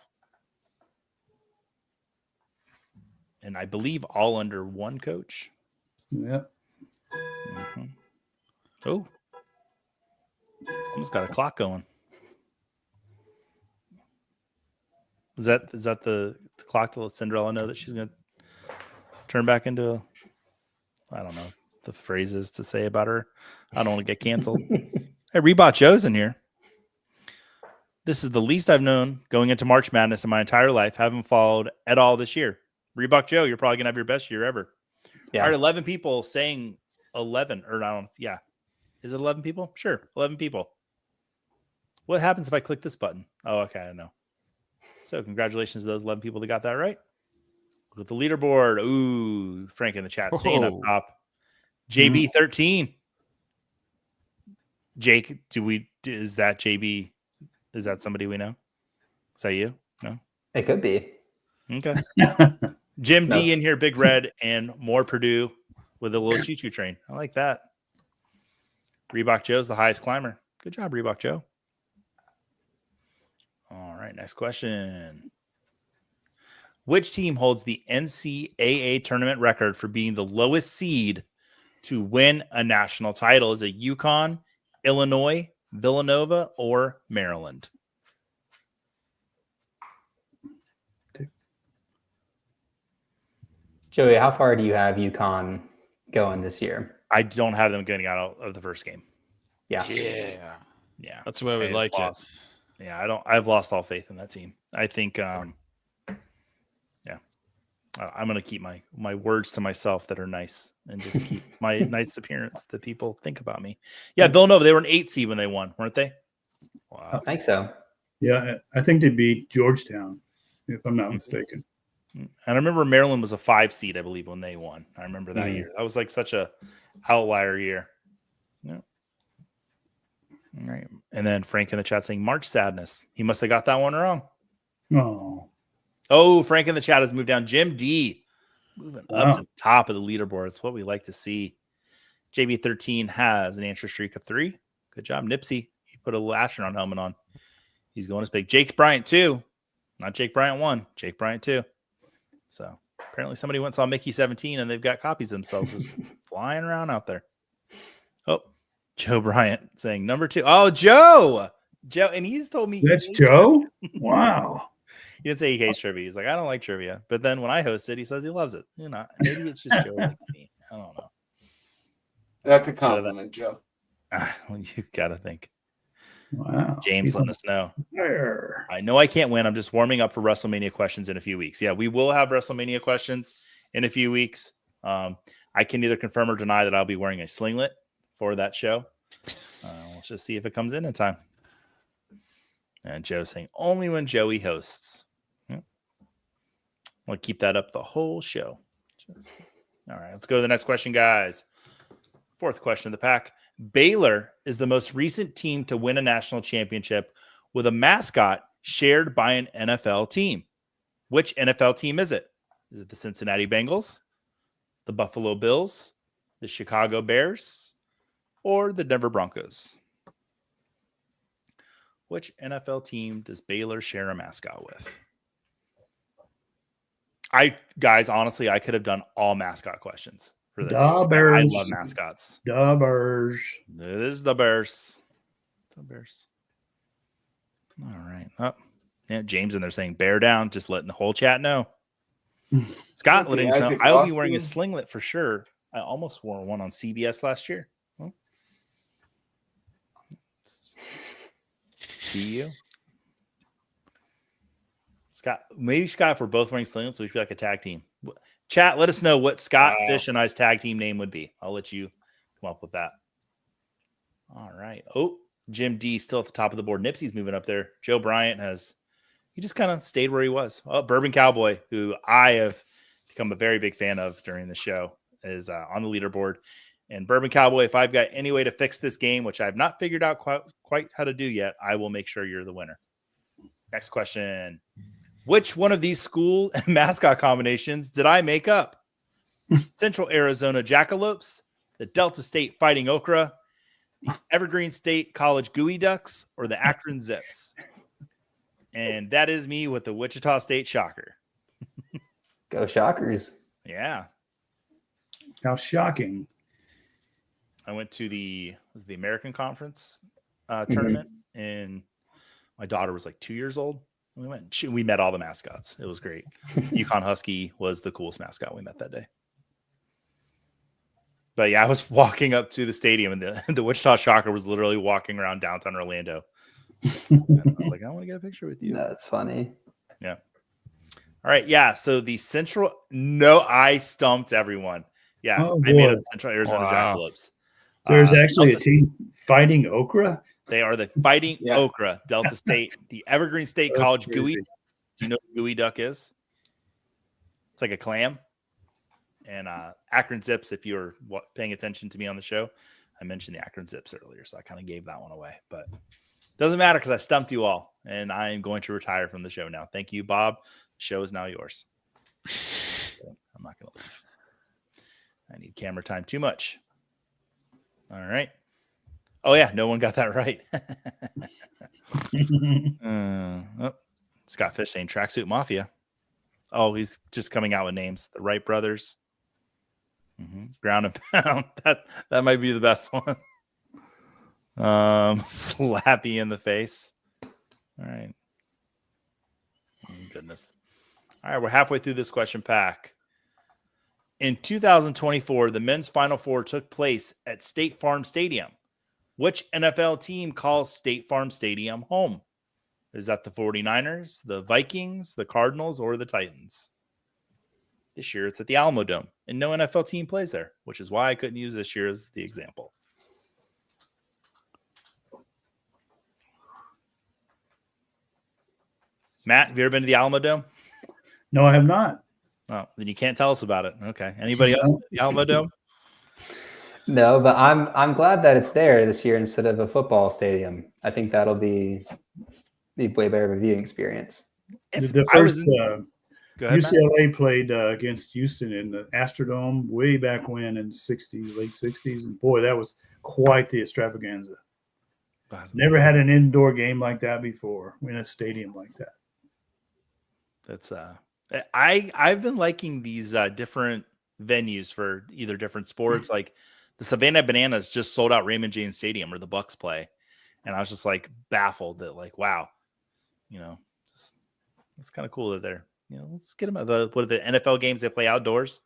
And I believe all under one coach. Yep. Mm-hmm. Oh, someone's got a clock going. Is that the clock to let Cinderella know that she's going to turn back into I don't know the phrases to say about her. I don't want to get canceled. Hey, Reebok Joe's in here. This is the least I've known going into March Madness in my entire life. Haven't followed at all this year. Reebok Joe, you're probably going to have your best year ever. Yeah. All right, 11 people saying 11. Or I don't. Yeah. Is it 11 people? Sure, 11 people. What happens if I click this button? Oh, okay, I know. So congratulations to those 11 people that got that right. Look at the leaderboard. Ooh, Frank in the chat staying up top. JB 13. Jake, is that JB? Is that somebody we know? Is that you? No? It could be. Okay. Jim D in here, Big Red, and more Purdue with a little choo-choo train. I like that. Reebok Joe's the highest climber. Good job, Reebok Joe. All right, next question. Which team holds the NCAA tournament record for being the lowest seed to win a national title? Is it UConn, Illinois, Villanova, or Maryland? Joey, how far do you have UConn going this year? I don't have them getting out of the first game. Yeah. That's the way we like it. Yeah, I've lost all faith in that team. I think I'm going to keep my words to myself that are nice and just keep my nice appearance that people think about me. Yeah, Villanova, they were an 8 seed when they won, weren't they? Wow. I think so. Yeah, I think they beat Georgetown, if I'm not mistaken. And I remember Maryland was a 5 seed, I believe, when they won. I remember that year. That was like such a outlier year. Yeah. All right. And then Frank in the chat saying March Sadness. He must have got that one wrong. Oh, Frank in the chat has moved down. Jim D moving up to the top of the leaderboard. It's what we like to see. JB13 has an answer streak of 3. Good job, Nipsey. He put a little astronaut helmet on. He's going as big. Jake Bryant 2. Not Jake Bryant 1. Jake Bryant 2. So apparently somebody went and saw Mickey 17 and they've got copies of themselves just flying around out there. Oh, Joe Bryant saying number 2. Oh, Joe. And he's told me that's Joe. Wow. He didn't say he hates trivia. He's like, I don't like trivia. But then when I host it, he says he loves it. You know, maybe it's just Joe like me. I don't know. That's a compliment, Joe. You got to think. Wow. James letting us know. I know I can't win. I'm just warming up for WrestleMania questions in a few weeks. Yeah, we will have WrestleMania questions in a few weeks. I can neither confirm or deny that I'll be wearing a slinglet for that show. Let's just see if it comes in time. And Joe's saying only when Joey hosts. We'll keep that up the whole show. All right, let's go to the next question, guys. 4th question of the pack. Baylor is the most recent team to win a national championship with a mascot shared by an NFL team. Which NFL team is it? Is it the Cincinnati Bengals, the Buffalo Bills, the Chicago Bears, or the Denver Broncos? Which NFL team does Baylor share a mascot with? Guys, honestly, I could have done all mascot questions for this. I love mascots. The Bears. It is the Bears. The Bears. All right. Oh, yeah, James in there saying bear down, just letting the whole chat know. Scott letting us know I'll be wearing a slinglet for sure. I almost wore one on CBS last year. Do you? Scott, maybe Scott, if we're both wearing slinglets, we should be like a tag team. Chat, let us know what Scott Fish and I's tag team name would be. I'll let you come up with that. All right. Oh, Jim D still at the top of the board. Nipsey's moving up there. Joe Bryant he just kind of stayed where he was. Oh, Bourbon Cowboy, who I have become a very big fan of during the show, is on the leaderboard. And Bourbon Cowboy, if I've got any way to fix this game, which I've not figured out quite how to do yet, I will make sure you're the winner. Next question. Which one of these school and mascot combinations did I make up? Central Arizona Jackalopes, the Delta State Fighting Okra, the Evergreen State College Gooey Ducks, or the Akron Zips? And that is me with the Wichita State Shocker. Go Shockers. Yeah. How shocking. I went to the American Conference tournament, and my daughter was like 2 years old. We went. We met all the mascots. It was great. Yukon Husky was the coolest mascot we met that day. But yeah, I was walking up to the stadium, and the Wichita Shocker was literally walking around downtown Orlando. And I was like, I want to get a picture with you. That's funny. Yeah. All right. Yeah. So the Central. No, I stumped everyone. Yeah, I made up Central Arizona Jackalopes. There's actually a team Fighting Okra. They are the Fighting Okra, Delta State, the Evergreen State College Gooey. Do you know what Gooey Duck is? It's like a clam. And Akron Zips, if you were paying attention to me on the show, I mentioned the Akron Zips earlier, so I kind of gave that one away. But it doesn't matter because I stumped you all, and I am going to retire from the show now. Thank you, Bob. The show is now yours. I'm not going to leave. I need camera time too much. All right. Oh, yeah. No one got that right. Scott Fish saying Tracksuit Mafia. Oh, he's just coming out with names. The Wright brothers. Ground and Pound. That might be the best one. Slappy in the face. All right. Oh, goodness. All right, we're halfway through this question pack. In 2024, the men's Final Four took place at State Farm Stadium. Which NFL team calls State Farm Stadium home? Is that the 49ers, the Vikings, the Cardinals, or the Titans? This year, it's at the Alamo Dome, and no NFL team plays there, which is why I couldn't use this year as the example. Matt, have you ever been to the Alamo Dome? No, I have not. Oh, then you can't tell us about it. Okay. Anybody else? The Alamo Dome? No, but I'm glad that it's there this year instead of a football stadium. I think that'll be way better of a viewing experience. The first Go ahead, UCLA Matt. Played against Houston in the Astrodome way back when in the 60s, late 60s. And boy, that was quite the extravaganza. Never had an indoor game like that before in a stadium like that. That's I've been liking these different venues for either different sports. Like the Savannah Bananas just sold out Raymond James Stadium where the Bucks play. And I was just like baffled that like, wow, it's kind of cool that they're, let's get them at the NFL games they play outdoors,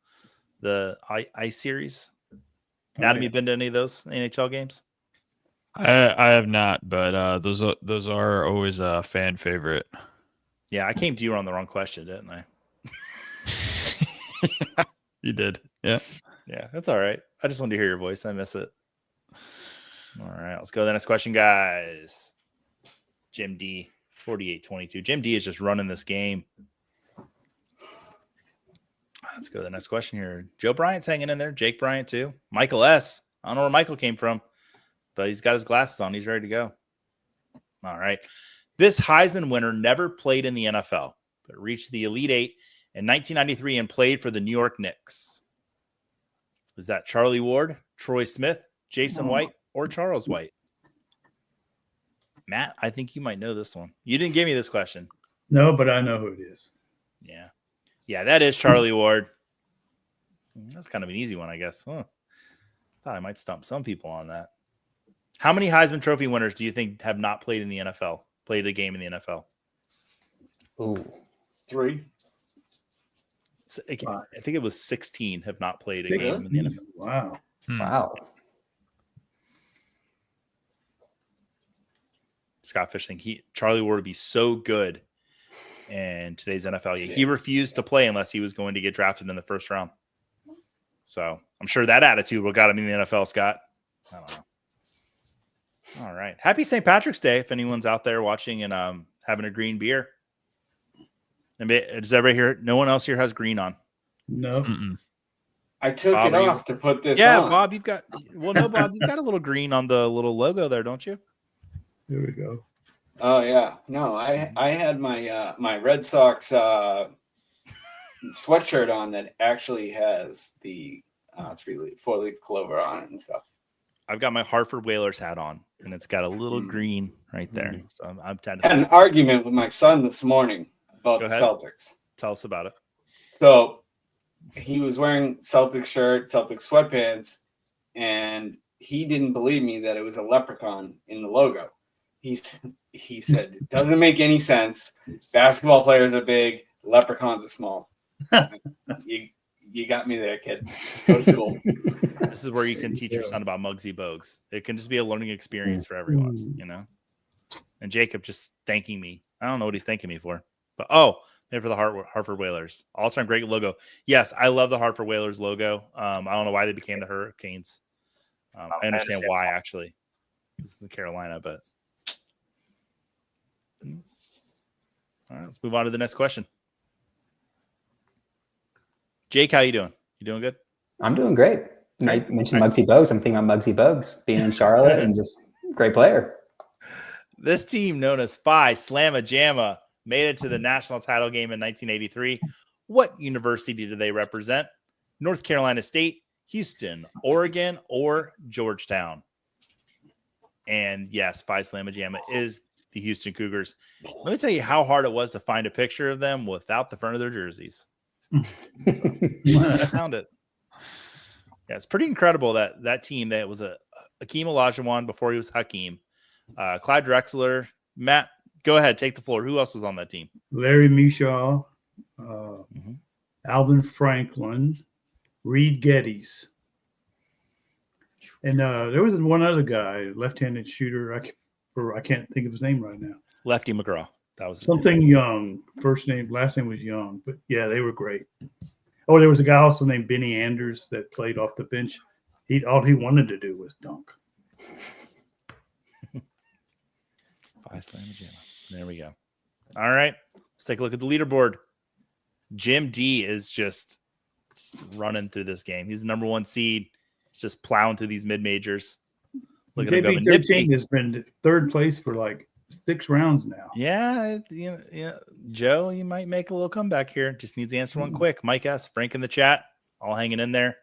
the ice series. Adam, you been to any of those NHL games? I have not, but those are always a fan favorite. Yeah, I came to you on the wrong question, didn't I? You did. Yeah. Yeah, that's all right. I just wanted to hear your voice. I miss it. All right, let's go to the next question, guys. Jim D, 4822. Jim D is just running this game. Let's go to the next question here. Joe Bryant's hanging in there. Jake Bryant, too. Michael S. I don't know where Michael came from, but he's got his glasses on. He's ready to go. All right. This Heisman winner never played in the NFL, but reached the Elite Eight in 1993 and played for the New York Knicks. Was that Charlie Ward, Troy Smith, Jason White, or Charles White? Matt, I think you might know this one. You didn't give me this question. No, but I know who it is. Yeah. Yeah, that is Charlie Ward. That's kind of an easy one, I guess. Thought I might stump some people on that. How many Heisman Trophy winners do you think have not played in the NFL? Played a game in the NFL? Ooh. 3. I think it was 16 have not played a game in the NFL. Wow. Wow. Scott Fish think Charlie Ward would be so good in today's NFL. He refused to play unless he was going to get drafted in the first round. So I'm sure that attitude will got him in the NFL, Scott. I don't know. All right. Happy St. Patrick's Day if anyone's out there watching and having a green beer. And does everybody here? No one else here has green on. No. Mm-mm. I took Bob, it off to put this on. Yeah, Bob, you've got Bob, you've got a little green on the little logo there, don't you? Here we go. Oh yeah. No, I had my my Red Sox sweatshirt on that actually has the 4-leaf clover on it and stuff. I've got my Hartford Whalers hat on, and it's got a little green right there. So I'm trying I had an argument with my son this morning about the Celtics. Tell us about it. So he was wearing Celtics shirt, Celtics sweatpants, and he didn't believe me that it was a leprechaun in the logo. He said, it doesn't make any sense. Basketball players are big, leprechauns are small. You got me there, kid. Go to school. This is where you can teach your son about Muggsy Bogues. It can just be a learning experience for everyone, And Jacob just thanking me. I don't know what he's thanking me for. But, maybe for the Hartford Whalers. All-time great logo. Yes, I love the Hartford Whalers logo. I don't know why they became the Hurricanes. I understand why, actually. This is in Carolina, but... All right, let's move on to the next question. Jake, how you doing? You doing good? I'm doing great. I mentioned Muggsy Bogues. I'm thinking about Muggsy Bogues being in Charlotte and just great player. This team known as Phi Slamma Jamma made it to the national title game in 1983. What university do they represent? North Carolina State, Houston, Oregon, or Georgetown? And yes, Phi Slamma Jamma is the Houston Cougars. Let me tell you how hard it was to find a picture of them without the front of their jerseys. So, I found it. Yeah, it's pretty incredible that team that was a Hakeem Olajuwon before he was Hakeem. Clyde Drexler. Matt, go ahead. Take the floor. Who else was on that team? Larry Mishaw, Alvin Franklin, Reed Geddes. And there was one other guy, left-handed shooter. I can't think of his name right now. Lefty McGraw. That was something Young. Last name was Young. But yeah, they were great. Oh, there was a guy also named Benny Anders that played off the bench. All he wanted to do was dunk. There we go. All right, let's take a look at the leaderboard. Jim D is just running through this game. He's the number 1 seed. He's just plowing through these mid majors. Look at him going. JB13 has been 3rd place for like 6 rounds now. Yeah, Joe, you might make a little comeback here. Just needs to answer one quick. Mike S. Frank in the chat, all hanging in there.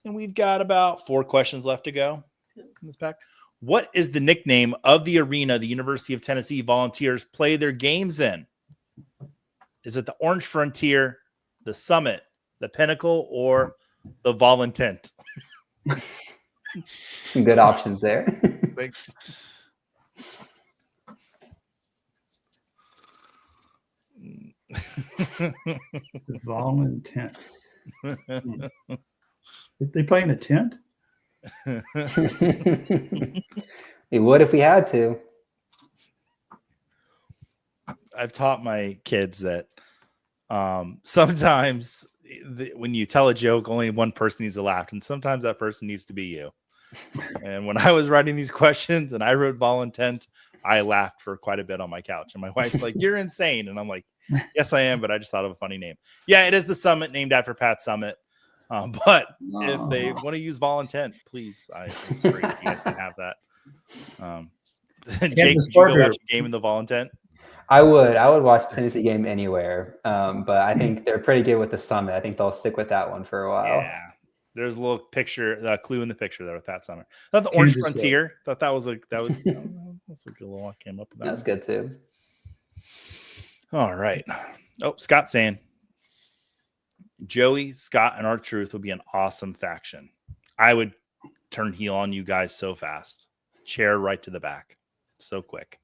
And we've got about 4 questions left to go in this pack. What is the nickname of the arena the University of Tennessee Volunteers play their games in? Is it the Orange Frontier, the Summit, the Pinnacle, or the Voluntent? Some good options there. Thanks. The Voluntent. Did they play in a tent? We would if we had to. I've taught my kids that sometimes when you tell a joke, only one person needs to laugh, and sometimes that person needs to be you. And when I was writing these questions and I wrote Voluntent, I laughed for quite a bit on my couch. And my wife's like, "You're insane." And I'm like, "Yes, I am, but I just thought of a funny name." Yeah, it is the Summit, named after Pat Summit. But if they want to use Voluntent, please, it's free. You guys can have that. Jake, did you go watch a game in the Voluntent? I would watch a Tennessee game anywhere, but I think they're pretty good with the Summit. I think they'll stick with that one for a while. Yeah, there's a little picture, clue in the picture there with Pat Summer. Not the Orange Frontier. Thought that was that's a good little one. Came up with that. That's good too. All right. Oh, Scott saying Joey, Scott, and R-Truth will be an awesome faction. I would turn heel on you guys so fast. Chair right to the back, so quick.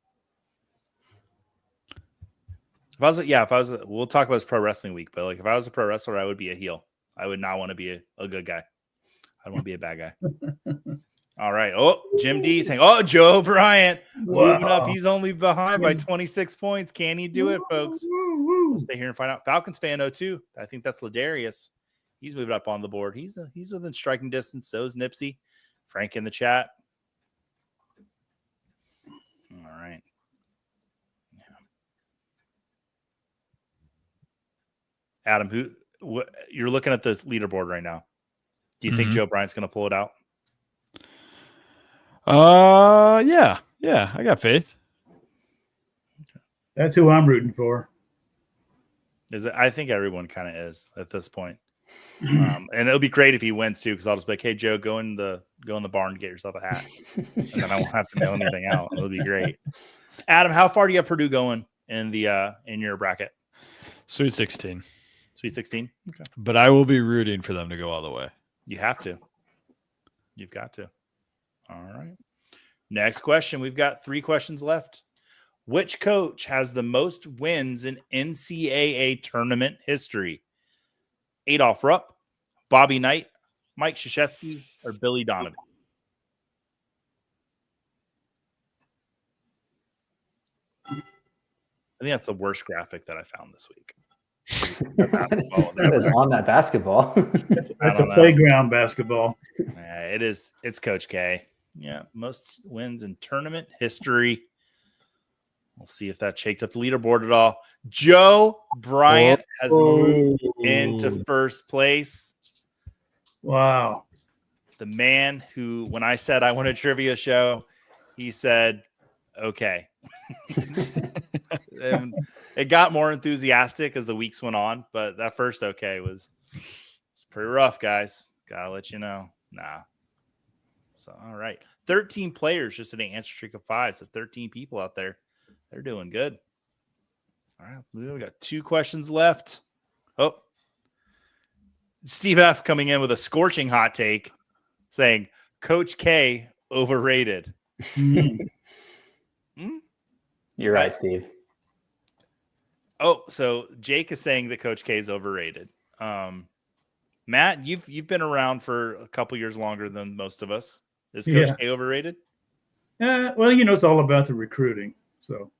If I was, we'll talk about this pro wrestling week, but like if I was a pro wrestler, I would be a heel. I would not want to be a good guy. I want to be a bad guy. All right. Oh, Jim D saying, "Oh, Joe Bryant moving up. He's only behind by 26 points. Can he do it, folks?" We'll stay here and find out. Falcons fan 02. I think that's Ladarius. He's moving up on the board. He's within striking distance. So is Nipsey. Frank in the chat. All right. Adam, you're looking at the leaderboard right now. Do you think Joe Bryant's going to pull it out? Yeah, I got faith. That's who I'm rooting for. Is it? I think everyone kind of is at this point. And it'll be great if he wins too, because I'll just be like, "Hey, Joe, go in the barn and get yourself a hat," and then I won't have to mail anything out. It'll be great. Adam, how far do you have Purdue going in your bracket? Sweet 16. Sweet 16. Okay. But I will be rooting for them to go all the way. You have to. You've got to. All right. Next question. We've got 3 questions left. Which coach has the most wins in NCAA tournament history? Adolph Rupp, Bobby Knight, Mike Krzyzewski, or Billy Donovan? I think that's the worst graphic that I found this week. That is on that basketball. That's a playground basketball. It is. It's Coach K. Yeah, most wins in tournament history. We'll see if that shaked up the leaderboard at all. Joe Bryant has moved into first place. Wow. The man who, when I said I want a trivia show, he said, "Okay." And it got more enthusiastic as the weeks went on, but that first was pretty rough, guys. Gotta let you know. Nah. So, all right. 13 players just in an answer streak of 5. So 13 people out there. They're doing good. All right. We got 2 questions left. Oh, Steve F coming in with a scorching hot take saying Coach K overrated. You're right, Steve. Oh, so Jake is saying that Coach K is overrated. Matt, you've been around for a couple years longer than most of us. Is Coach K overrated? Well, it's all about the recruiting. So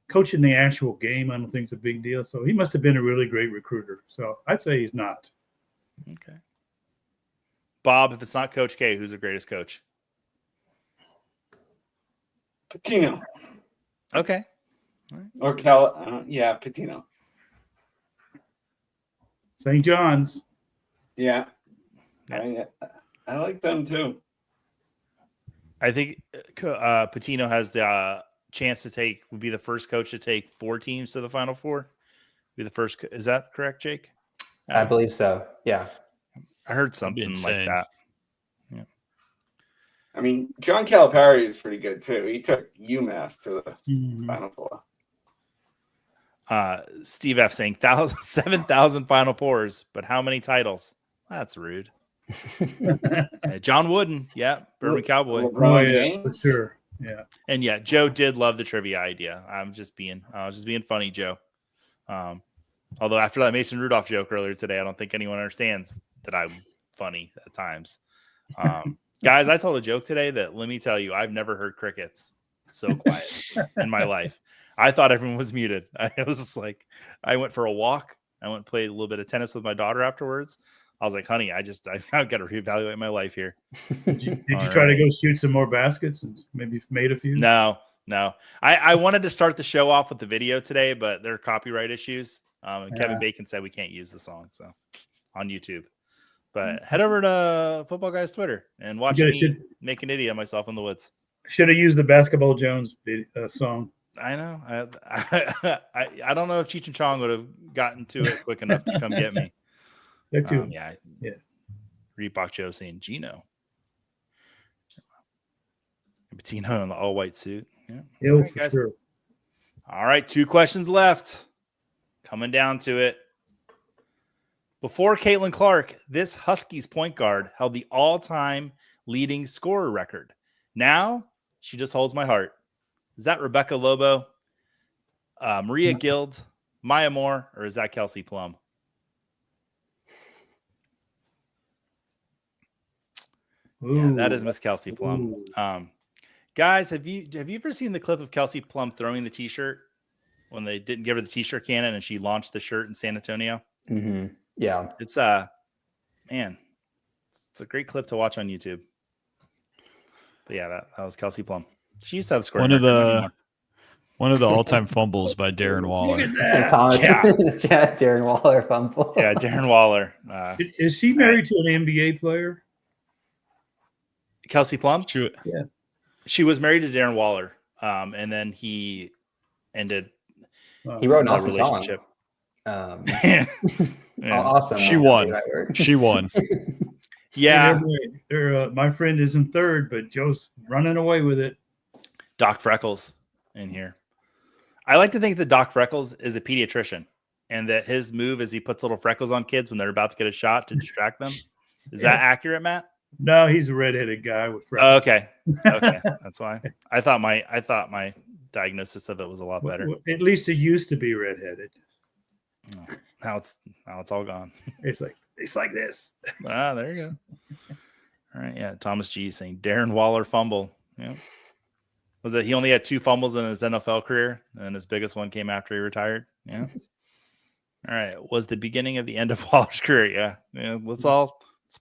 coaching the actual game, I don't think is a big deal. So he must have been a really great recruiter. So I'd say he's not. Okay. Bob, if it's not Coach K, who's the greatest coach? Pitino. Okay. Or Pitino. St. John's. Yeah. I like them too. I think Pitino has the chance would be the first coach to take 4 teams to the Final Four. Be the first. Is that correct, Jake? I believe so. Yeah. I heard something like that. Yeah. I mean, John Calipari is pretty good too. He took UMass to the Final Four. Steve F saying 7,000 Final Fours, but how many titles? That's rude. John Wooden, Bourbon Cowboy. LeBron James? For sure. Yeah. And Joe did love the trivia idea. I was just being funny, Joe. Although after that Mason Rudolph joke earlier today, I don't think anyone understands that I'm funny at times. Guys, I told a joke today that, let me tell you, I've never heard crickets so quiet in my life. I thought everyone was muted. I was just like, I went for a walk. I went and played a little bit of tennis with my daughter afterwards. I was like, honey, I've got to reevaluate my life here. Did you try to go shoot some more baskets and maybe made a few? No. I wanted to start the show off with the video today, but there are copyright issues. Kevin Bacon said we can't use the song, so on YouTube. But head over to Football Guys Twitter and watch me make an idiot of myself in the woods. Should have used the Basketball Jones song. I know. I don't know if Cheech and Chong would have gotten to it quick enough to come get me. Yeah. Reebok Joe saying Gino. Patino in the all-white suit. Yeah. All right, guys. Sure. All right, 2 questions left. Coming down to it. Before Caitlin Clark, this Huskies point guard held the all-time leading scorer record. Now, she just holds my heart. Is that Rebecca Lobo, Maria Guild, Maya Moore, or is that Kelsey Plum? Yeah, that is Miss Kelsey Plum. Guys, have you ever seen the clip of Kelsey Plum throwing the T-shirt when they didn't give her the T-shirt cannon and she launched the shirt in San Antonio? Mm-hmm. Yeah, it's man, it's a great clip to watch on YouTube. But yeah, that was Kelsey Plum. She used to have the score. One of the all-time fumbles by Darren Waller. Thomas, Darren Waller fumble. Yeah, Darren Waller. Is she married to an NBA player? Kelsey Plum? Yeah. She was married to Darren Waller, and then he ended. He wrote an awesome relationship. Song. Yeah. Awesome. She won. She won. Yeah. My friend is in third, but Joe's running away with it. Doc Freckles in here. I like to think that Doc Freckles is a pediatrician, and that his move is he puts little freckles on kids when they're about to get a shot to distract them. Is that accurate, Matt? No, he's a redheaded guy with freckles. Okay, that's why. I thought my diagnosis of it was a lot better. At least it used to be redheaded. Now it's all gone. It's like this. There you go. All right, yeah. Thomas G saying Darren Waller fumble. Yeah. Was it he only had 2 fumbles in his NFL career, and his biggest one came after he retired? Yeah. All right. Was the beginning of the end of Waller's career? Yeah. Let's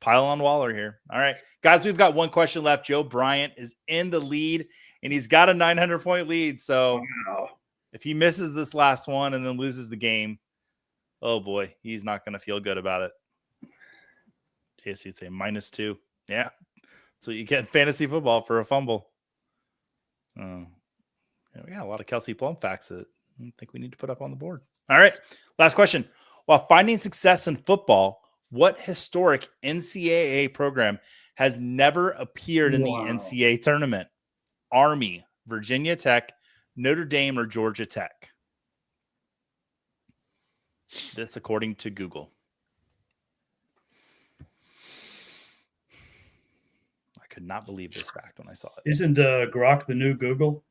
pile on Waller here. All right, guys, we've got 1 question left. Joe Bryant is in the lead, and he's got a 900-point lead. So if he misses this last one and then loses the game, oh boy, he's not going to feel good about it. JSU'd say -2. Yeah. So you get in fantasy football for a fumble. Yeah, we got a lot of Kelsey Plum facts I think we need to put up on the board. All right. Last question. While finding success in football, what historic NCAA program has never appeared in the NCAA tournament? Army, Virginia Tech, Notre Dame, or Georgia Tech? This according to Google. I could not believe this fact when I saw it. Isn't Grok the new Google?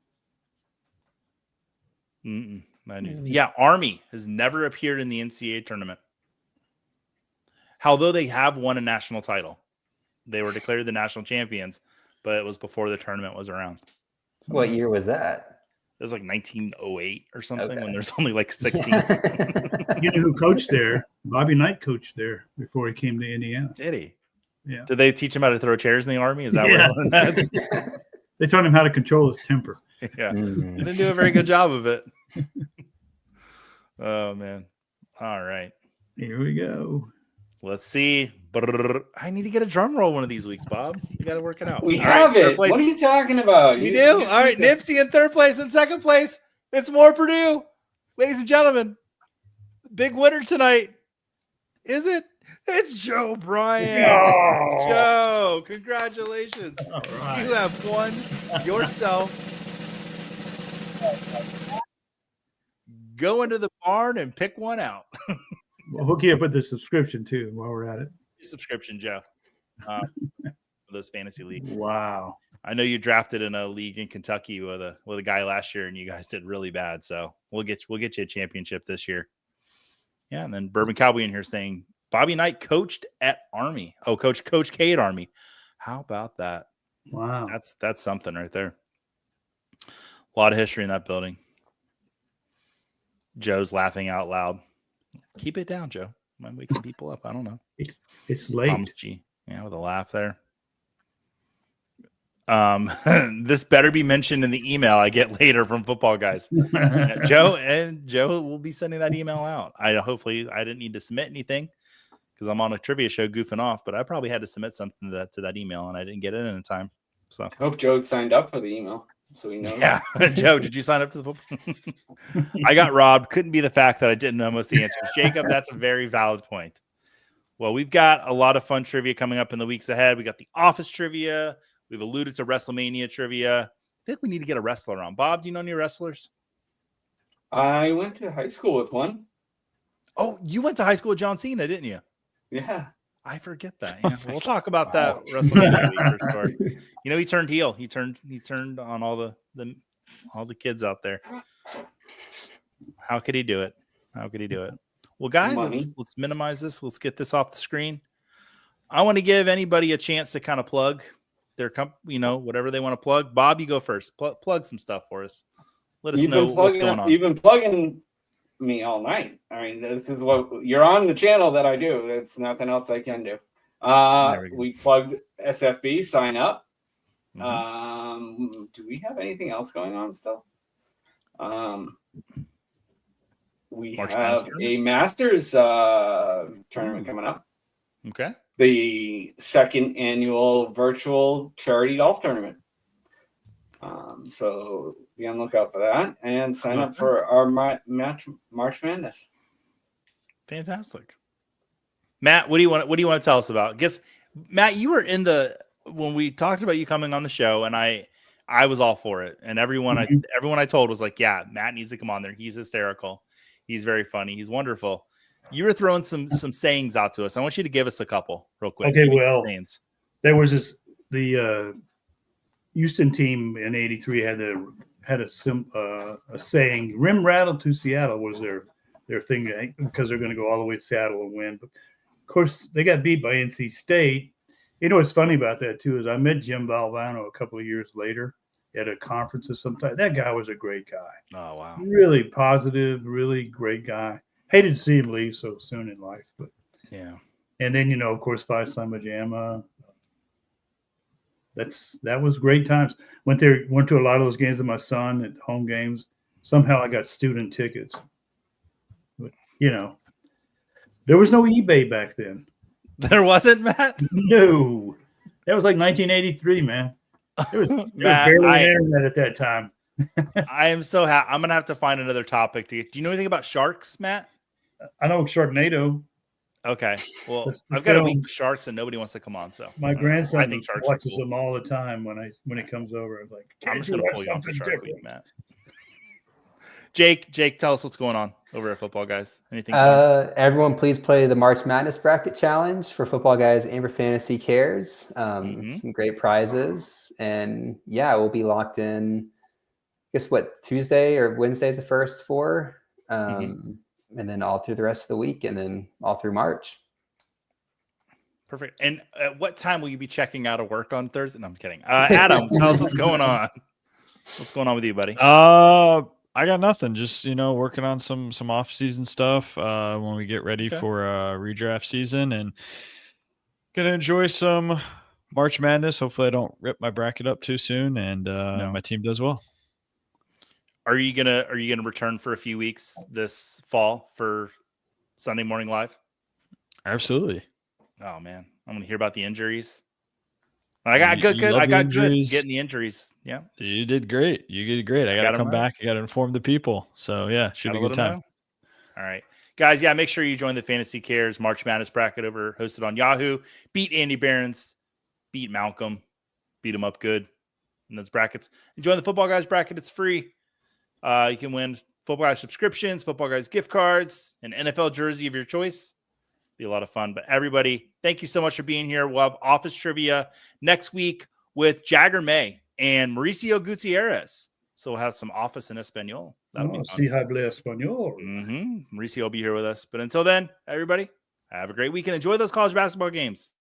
Yeah, Army has never appeared in the NCAA tournament. Although they have won a national title. They were declared the national champions, but it was before the tournament was around. So What year was that? It was like 1908 or something, Okay. when there's only like 16. You know who coached there? Bobby Knight coached there before he came to Indiana. Did he? Yeah. Did they teach him how to throw chairs in the Army? Is that Yeah. where that? They taught him how to control his temper. Yeah. They didn't do a very good job of it. Oh, man. All right. Here we go. Let's see. I need to get a drum roll one of these weeks, Bob. You got to work it out. We All have right, it. What are you talking about? We do? All right. Nipsey in third place. In second place, it's more Purdue. Ladies and gentlemen, big winner tonight. Is it? It's Joe Bryant. Oh. Joe, congratulations. All right. You have won yourself. Go into the barn and pick one out. We'll hook you up with the subscription too while we're at it. Subscription, Joe. For those fantasy leagues. Wow. I know you drafted in a league in Kentucky with a guy last year, and you guys did really bad. So we'll get you a championship this year. Yeah, and then Bourbon Cowboy in here saying Bobby Knight coached at Army. Oh, Coach K at Army. How about that? Wow. That's something right there. A lot of history in that building. Joe's laughing out loud. Keep it down, Joe. Might wake some people up. I don't know. It's late. Thomas G. Yeah, with a laugh there. This better be mentioned in the email I get later from Football Guys. Joe will be sending that email out. Hopefully I didn't need to submit anything because I'm on a trivia show goofing off, but I probably had to submit something to that email and I didn't get it in time. So I hope Joe signed up for the email so he knows. Yeah, Joe, did you sign up to the football? I got robbed. Couldn't be the fact that I didn't know most of the answers. Jacob, that's a very valid point. Well, we've got a lot of fun trivia coming up in the weeks ahead. We got the Office trivia. We've alluded to WrestleMania trivia. I think we need to get a wrestler on. Bob, do you know any wrestlers? I went to high school with one. Oh, you went to high school with John Cena, didn't you? Yeah. I forget that. Yeah. We'll talk about that WrestleMania week for sure. You know, he turned heel. He turned on all the kids out there. How could he do it? Well, guys, let's minimize this. Let's get this off the screen. I want to give anybody a chance to kind of plug their whatever they want to plug. Bob, you go first. Plug some stuff for us. Let us know what's going on. You've been plugging me all night. I mean, this is what you're on the channel that I do. There's nothing else I can do. We plugged SFB, sign up. Do we have anything else going on still? We have a Masters tournament coming up. Okay. The second annual virtual charity golf tournament. So be on the lookout for that and sign up for our March Madness. Fantastic. Matt, what do you want to tell us about? Matt, you were when we talked about you coming on the show, and I was all for it. And everyone I told was like, yeah, Matt needs to come on there. He's hysterical. He's very funny. He's wonderful. You were throwing some sayings out to us. I want you to give us a couple real quick. Okay, well, there was the Houston team in '83 had a saying, "Rim rattle to Seattle" was their thing because they're going to go all the way to Seattle and win. But of course, they got beat by NC State. You know what's funny about that too is I met Jim Valvano a couple of years later at a conference of some type. That guy was a great guy. Oh wow, really positive, really great guy. Hated to see him leave so soon in life, but yeah. And then of course, Phi Sigma Gamma. That was great times. Went to a lot of those games with my son at home games. Somehow I got student tickets. But there was no eBay back then. There wasn't, Matt? No. That was like 1983, man. There was barely internet at that time. I am so happy. I'm gonna have to find another topic to get. Do you know anything about sharks, Matt? I know Sharknado. Okay. Well, The I've got a week film. with sharks and nobody wants to come on. So My I don't know. grandson I think sharks are watches cool. them all the time when he comes over. I'm like, I'm "Can't just you gonna watch pull you on for something Shark Week, different?" Matt. Jake, tell us what's going on over at Football Guys. Anything fun? Everyone, please play the March Madness Bracket Challenge for Football Guys and for Fantasy Cares. Some great prizes. And yeah, we'll be locked in, I guess, Tuesday or Wednesday is the first 4. And then all through the rest of the week and then all through March. Perfect. And at what time will you be checking out of work on Thursday? No, I'm kidding. Adam, tell us what's going on. What's going on with you, buddy? I got nothing. Just working on some off-season stuff when we get ready for redraft season, and gonna enjoy some March Madness. Hopefully, I don't rip my bracket up too soon, and my team does well. Are you gonna return for a few weeks this fall for Sunday Morning Live? Absolutely. Oh man, I'm gonna hear about the injuries. I got good getting the injuries. Yeah, you did great. I got to come back. I got to inform the people. So yeah, should be a good time. All right, guys. Yeah, make sure you join the Fantasy Cares March Madness bracket hosted on Yahoo. Beat Andy Behrens, beat Malcolm, beat him up good in those brackets. And join the Football Guys bracket. It's free. You can win Football Guys subscriptions, Football Guys gift cards, an NFL jersey of your choice. Be a lot of fun. But everybody, thank you so much for being here. We'll have office trivia next week with Jagger May and Mauricio Gutierrez. So we'll have some office in Espanol. That'll be fun. Si habla español. Mauricio will be here with us. But until then, everybody, have a great week and enjoy those college basketball games.